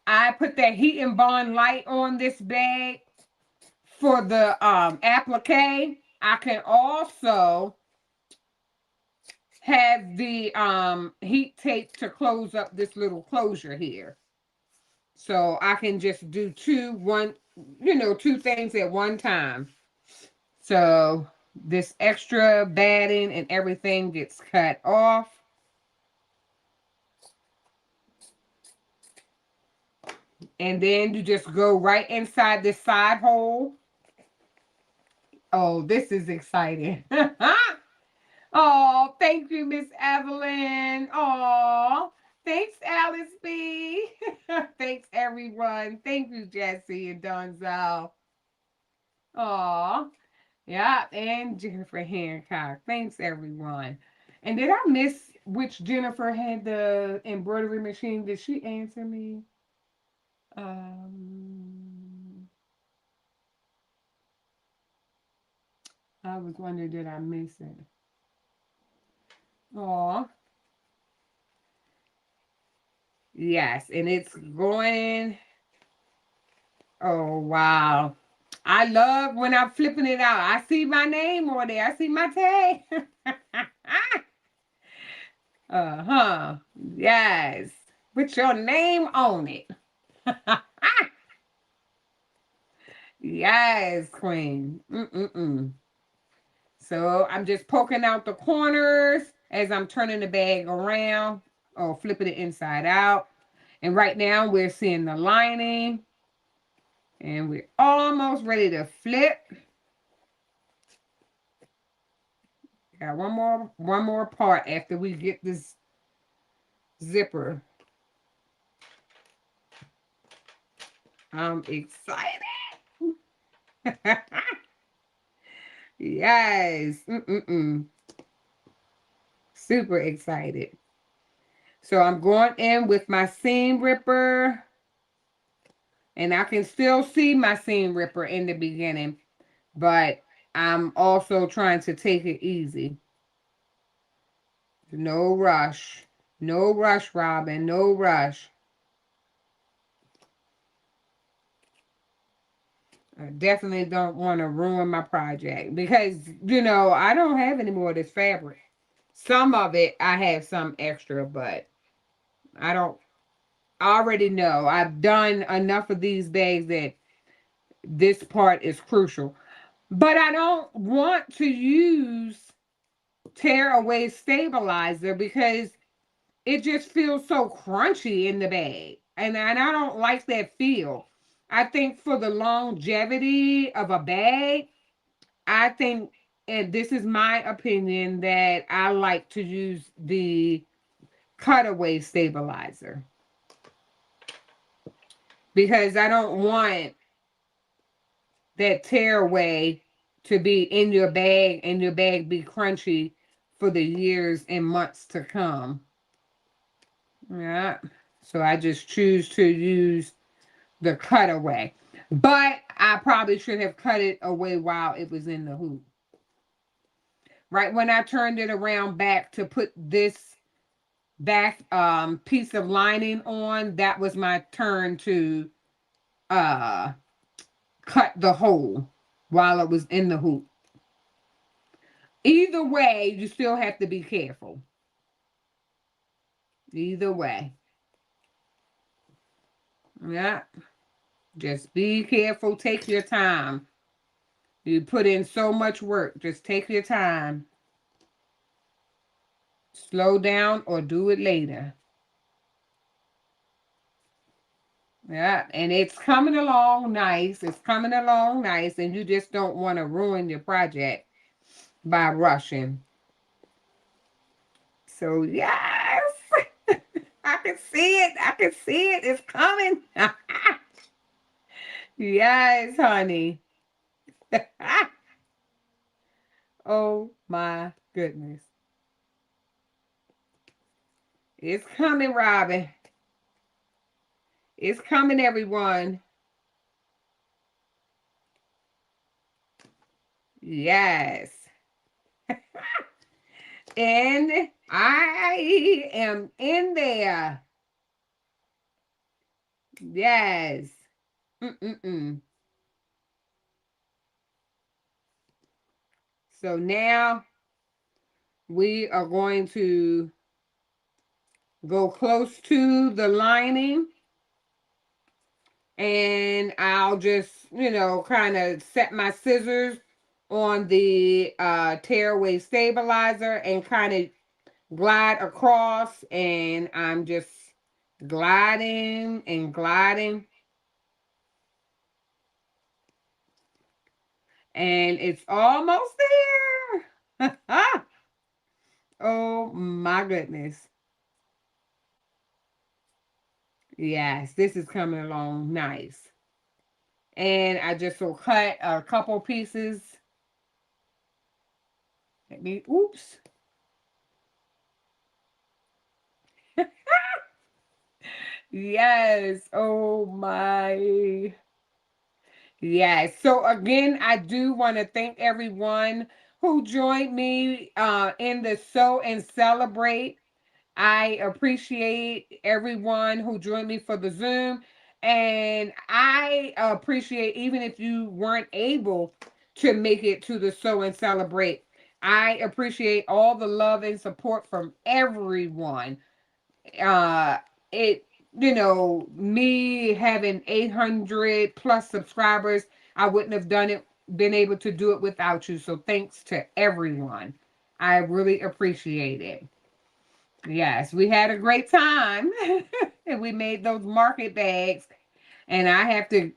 I put that heat and bond light on this bag for the applique, I can also have the heat tape to close up this little closure here. So I can just do two things at one time. So this extra batting and everything gets cut off. And then you just go right inside this side hole. Oh, this is exciting. Oh, thank you, Miss Evelyn. Oh, thanks, Alice B. Thanks, everyone. Thank you, Jesse and Donzel. Oh, yeah, and Jennifer Hancock. Thanks, everyone. And did I miss which Jennifer had the embroidery machine? Did she answer me? I was wondering, did I miss it? Oh, yes, and it's going. Oh, wow. I love when I'm flipping it out. I see my name on there. I see my tag. Uh-huh. Yes. Put your name on it. Yes, queen. Mm-mm-mm. So I'm just poking out the corners as I'm turning the bag around or flipping it inside out. And right now we're seeing the lining. And we're almost ready to flip. Got one more part after we get this zipper. I'm excited. Yes. Super excited. So I'm going in with my seam ripper. And I can still see my seam ripper in the beginning. But I'm also trying to take it easy. No rush. No rush, Robin. No rush. I definitely don't want to ruin my project because, I don't have any more of this fabric. Some of it, I have some extra, but I don't I already know. I've done enough of these bags that this part is crucial. But I don't want to use tear away stabilizer because it just feels so crunchy in the bag. And I don't like that feel. I think for the longevity of a bag, I think, and this is my opinion, that I like to use the cutaway stabilizer because I don't want that tearaway to be in your bag and your bag be crunchy for the years and months to come. Yeah. So I just choose to use the cutaway. But I probably should have cut it away while it was in the hoop. Right when I turned it around back to put this back piece of lining on, that was my turn to uh cut the hole while it was in the hoop. Either way, you still have to be careful. Either way. Yeah. Just be careful. Take your time. You put in so much work. Just take your time. Slow down or do it later. Yeah, and it's coming along nice. It's coming along nice, and you just don't want to ruin your project by rushing. So, yes, I can see it. I can see it. It's coming. Yes, honey. Oh my goodness. It's coming, Robin. It's coming, everyone. Yes. And I am in there. Yes. Mm-mm-mm. So now we are going to go close to the lining, and I'll just, kind of set my scissors on the tearaway stabilizer and kind of glide across, and I'm just gliding and gliding, and it's almost there. Oh my goodness. Yes, this is coming along nice. And I just will cut a couple pieces. Let me, oops. Yes. Oh my. Yes. So again, I do want to thank everyone who joined me in the Sew and Celebrate. I appreciate everyone who joined me for the Zoom. And I appreciate, even if you weren't able to make it to the Sew and Celebrate, I appreciate all the love and support from everyone. uh it Me having 800 plus subscribers, I wouldn't have been able to do it without you. So thanks to everyone. I really appreciate it. Yes, we had a great time. And we made those market bags, and I have to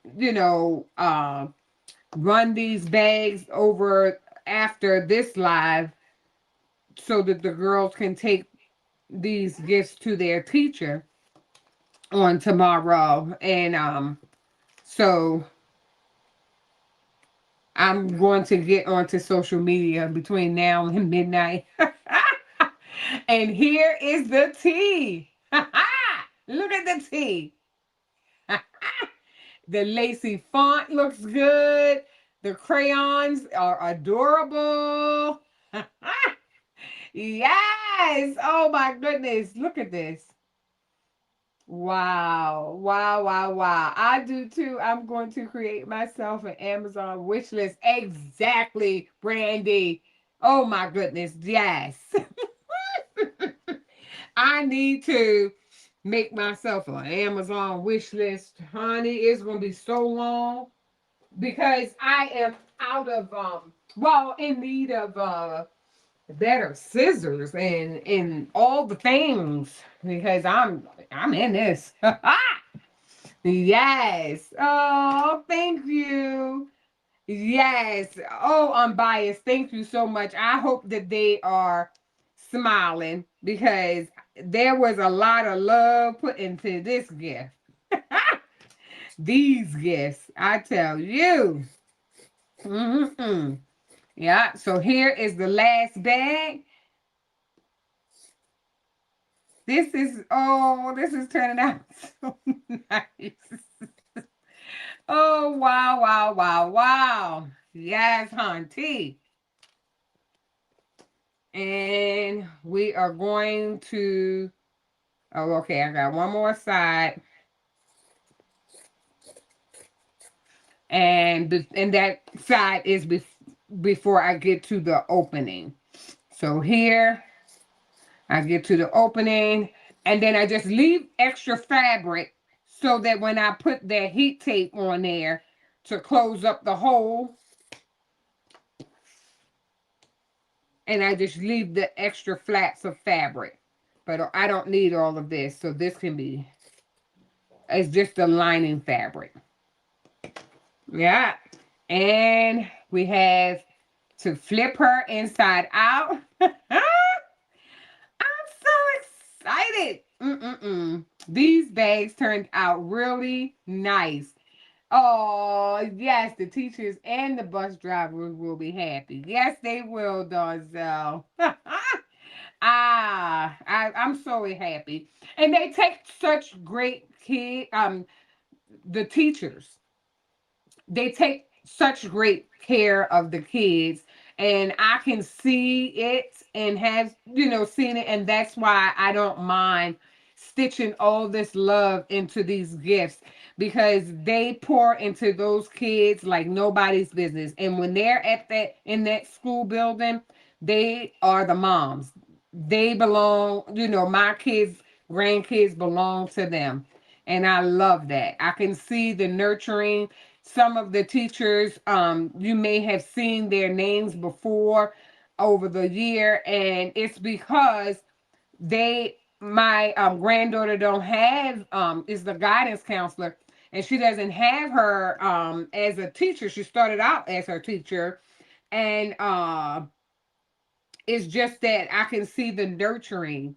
run these bags over after this live so that the girls can take these gifts to their teacher on tomorrow. And so I'm going to get onto social media between now and midnight. And here is the tea. Look at the tea. The lacy font looks good. The crayons are adorable. Yes. Oh my goodness. Look at this. Wow. Wow, wow, wow. I do too. I'm going to create myself an Amazon wish list. Exactly, Brandy. Oh my goodness. Yes. I need to make myself an Amazon wish list. Honey, it's going to be so long because I am out of, in need of better scissors and all the things, because I'm in this. Yes. Oh, thank you. Yes. Oh, unbiased. Thank you so much. I hope that they are smiling, because there was a lot of love put into this gift. These gifts, I tell you. Mm-hmm. Yeah. So here is the last bag. This is turning out so nice. Oh, wow, wow, wow, wow. Yes, hunty. And we are going to, oh, okay, I got one more side. And that side is before I get to the opening. So here, I get to the opening, and then I just leave extra fabric so that when I put that heat tape on there to close up the hole, and I just leave the extra flats of fabric. But I don't need all of this, so this can be, it's just the lining fabric. Yeah. And we have to flip her inside out. I'm so excited. Mm-mm-mm. These bags turned out really nice. Oh, yes, the teachers and the bus drivers will be happy. Yes, they will, Donzel. I'm so happy. And they take such great the teachers, they take such great care of the kids, and I can see it and have seen it, and that's why I don't mind stitching all this love into these gifts, because they pour into those kids like nobody's business. And when they're at that in that school building, they are the moms. They belong, my kids, grandkids belong to them, and I love that. I can see the nurturing. Some of the teachers, you may have seen their names before over the year, and it's because my granddaughter don't have, is the guidance counselor, and she doesn't have her as a teacher. She started out as her teacher, and it's just that I can see the nurturing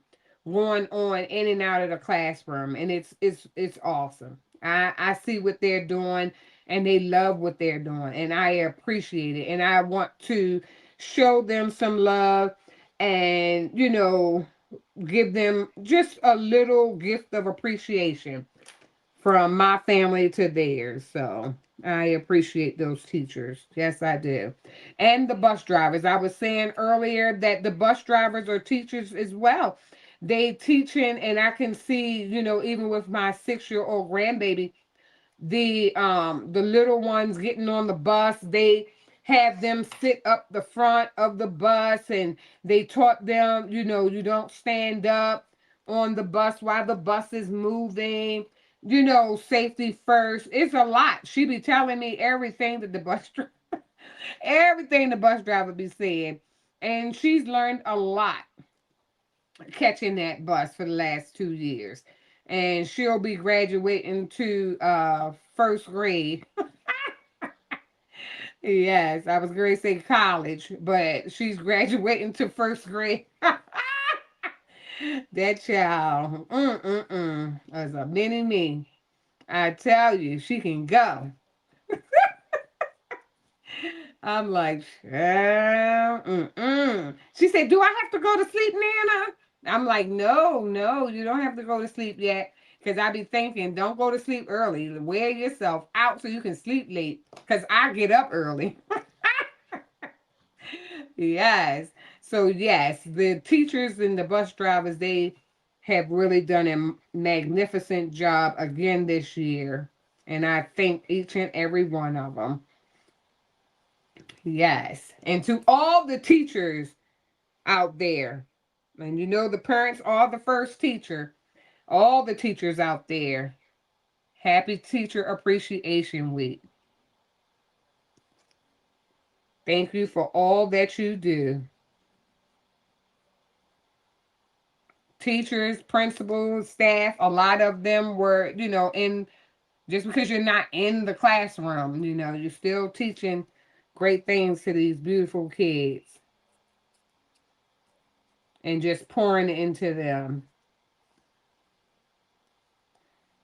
going on in and out of the classroom, and it's awesome. I see what they're doing, and they love what they're doing, and I appreciate it, and I want to show them some love, and give them just a little gift of appreciation from my family to theirs. So I appreciate those teachers. Yes, I do. And the bus drivers. I was saying earlier that the bus drivers are teachers as well. They teaching, and I can see, even with my 6-year-old grandbaby, the little ones getting on the bus, they have them sit up the front of the bus, and they taught them, you don't stand up on the bus while the bus is moving, safety first. It's a lot. She be telling me everything that everything the bus driver be saying, and she's learned a lot catching that bus for the last 2 years, and she'll be graduating to first grade. Yes, I was going to say college, but she's graduating to first grade. That child, as a mini me. I tell you, she can go. I'm like, She said, "Do I have to go to sleep, Nana?" I'm like, "No, no, you don't have to go to sleep yet." Because I be thinking, don't go to sleep early. Wear yourself out so you can sleep late. Because I get up early. Yes. So, yes, the teachers and the bus drivers, they have really done a magnificent job again this year. And I thank each and every one of them. Yes. And to all the teachers out there, and the parents are the first teacher, all the teachers out there, happy Teacher Appreciation Week. Thank you for all that you do. Teachers, principals, staff, a lot of them were, in just because you're not in the classroom, you're still teaching great things to these beautiful kids and just pouring into them.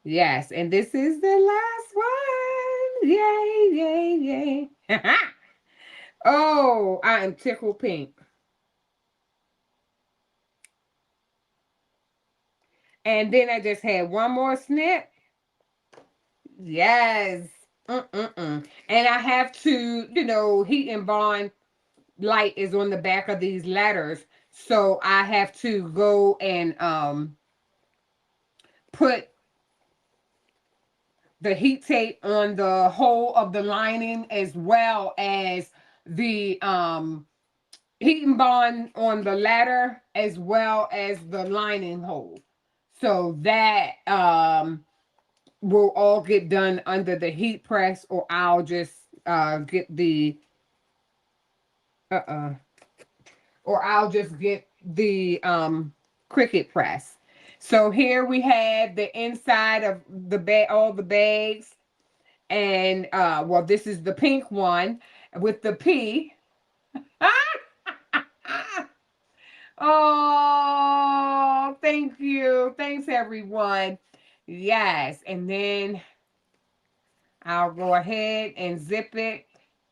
Yes, and this is the last one. Yay, yay, yay. Oh, I am tickled pink. And then I just had one more snip. Yes. And I have to, heat and bond light is on the back of these letters. So I have to go and put the heat tape on the whole of the lining, as well as the heat and bond on the letter, as well as the lining hole. So that will all get done under the heat press, or I'll just get the uh or I'll just get the Cricut press. So here we have the inside of the bag, all the bags, and well, this is the pink one with the P. Oh, thank you. Thanks, everyone. Yes. And then I'll go ahead and zip it.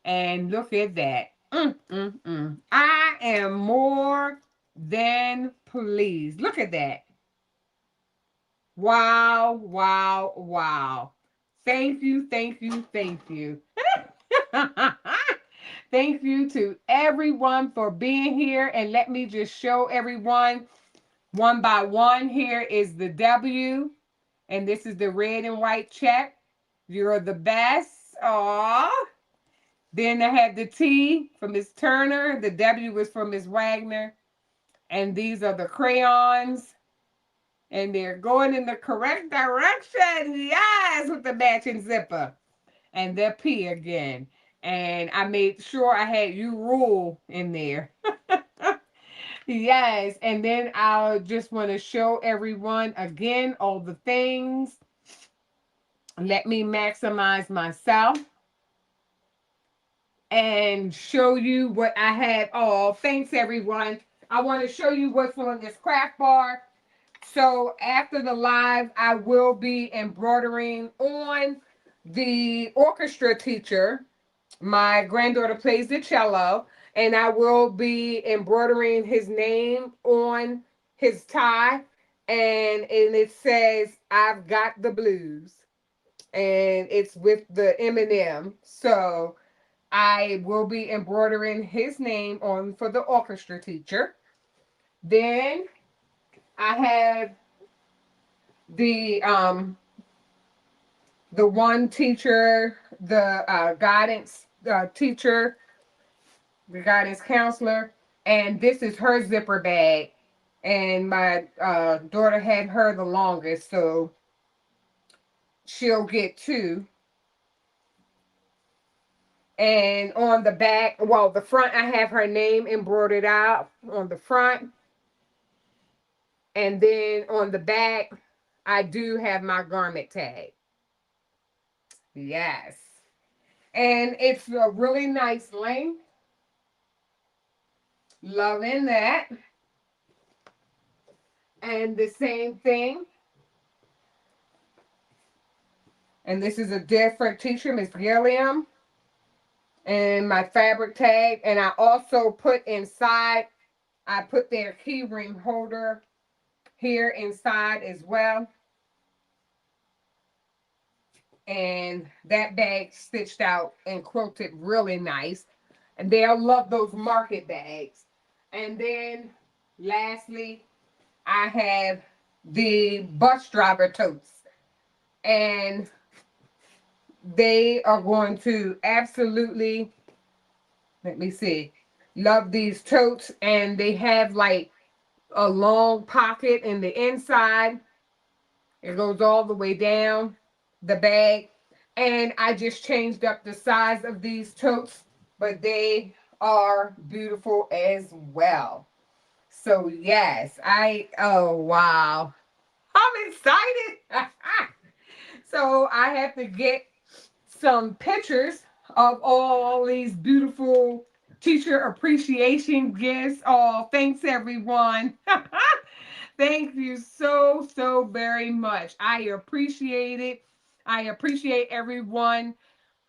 And look at that. I am more than pleased. Look at that. Wow, wow, wow. Thank you, thank you, thank you. Thank you to everyone for being here. And let me just show everyone one by one. Here is the W, and this is the red and white check. You're the best. Aww. Then I had the T for Miss Turner. The W was for Miss Wagner. And these are the crayons. And they're going in the correct direction. Yes, with the matching zipper. And the P again. And I made sure I had you rule in there. Yes. And then I just want to show everyone again all the things. Let me maximize myself and show you what I have. Oh, thanks everyone. I want to show you what's on this craft bar. So after the live, I will be embroidering on the orchestra teacher. My granddaughter plays the cello, and I will be embroidering his name on his tie, and it says, "I've got the blues," and it's with the M&M. So I will be embroidering his name on for the orchestra teacher. Then I have the one teacher, the guidance teacher, the guidance counselor, and this is her zipper bag. And my daughter had her the longest, so she'll get two. And on the back, well, the front, I have her name embroidered out on the front. And then on the back, I do have my garment tag. Yes. And it's a really nice length. Loving that. And the same thing. And this is a different teacher, Miss Gilliam. And my fabric tag. And I also put inside, I put their key ring holder here inside as well. And that bag stitched out and quilted really nice. And they'll love those market bags. And then lastly, I have the bus driver totes. And they are going to absolutely, let me see, love these totes. And they have like a long pocket in the inside. It goes all the way down the bag. And I just changed up the size of these totes, but they are beautiful as well. So yes, oh wow. I'm excited. So I have to get some pictures of all these beautiful teacher appreciation gifts. Oh, thanks everyone. Thank you so, so very much. I appreciate it. I appreciate everyone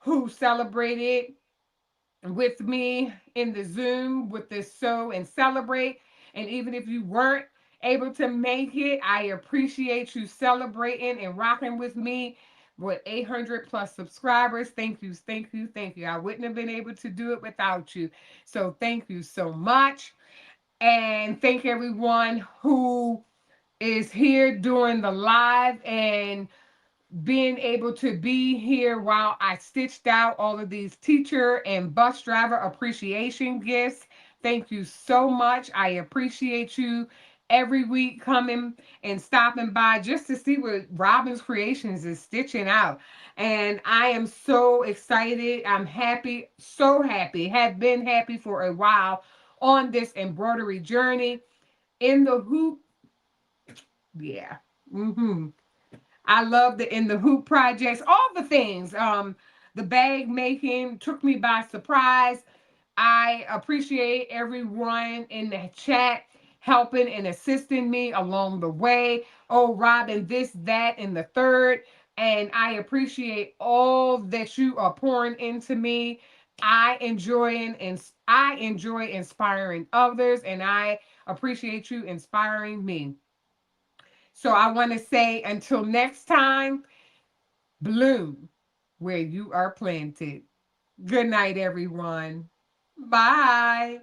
who celebrated with me in the Zoom with this Sew and Celebrate. And even if you weren't able to make it, I appreciate you celebrating and rocking with me with 800 plus subscribers. Thank you, thank you, thank you. I wouldn't have been able to do it without you. So thank you so much. And thank everyone who is here during the live and being able to be here while I stitched out all of these teacher and bus driver appreciation gifts. Thank you so much. I appreciate you every week coming and stopping by just to see what Robin's Creations is stitching out. And I am so excited. I'm happy, so happy, have been happy for a while on this embroidery journey. In the hoop, yeah. I love the in the hoop projects, all the things. The bag making took me by surprise. I appreciate everyone in the chat helping and assisting me along the way. Oh, Robin, this, that, and the third. And I appreciate all that you are pouring into me. I enjoy inspiring others, and I appreciate you inspiring me. So I want to say until next time, bloom where you are planted. Good night, everyone. Bye.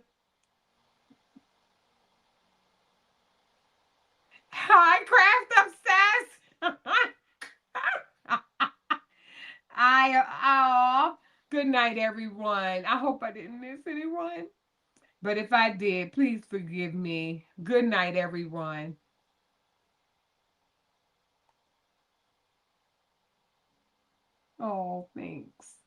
Hi, Craft Obsessed. Good night, everyone. I hope I didn't miss anyone. But if I did, please forgive me. Good night, everyone. Oh, thanks.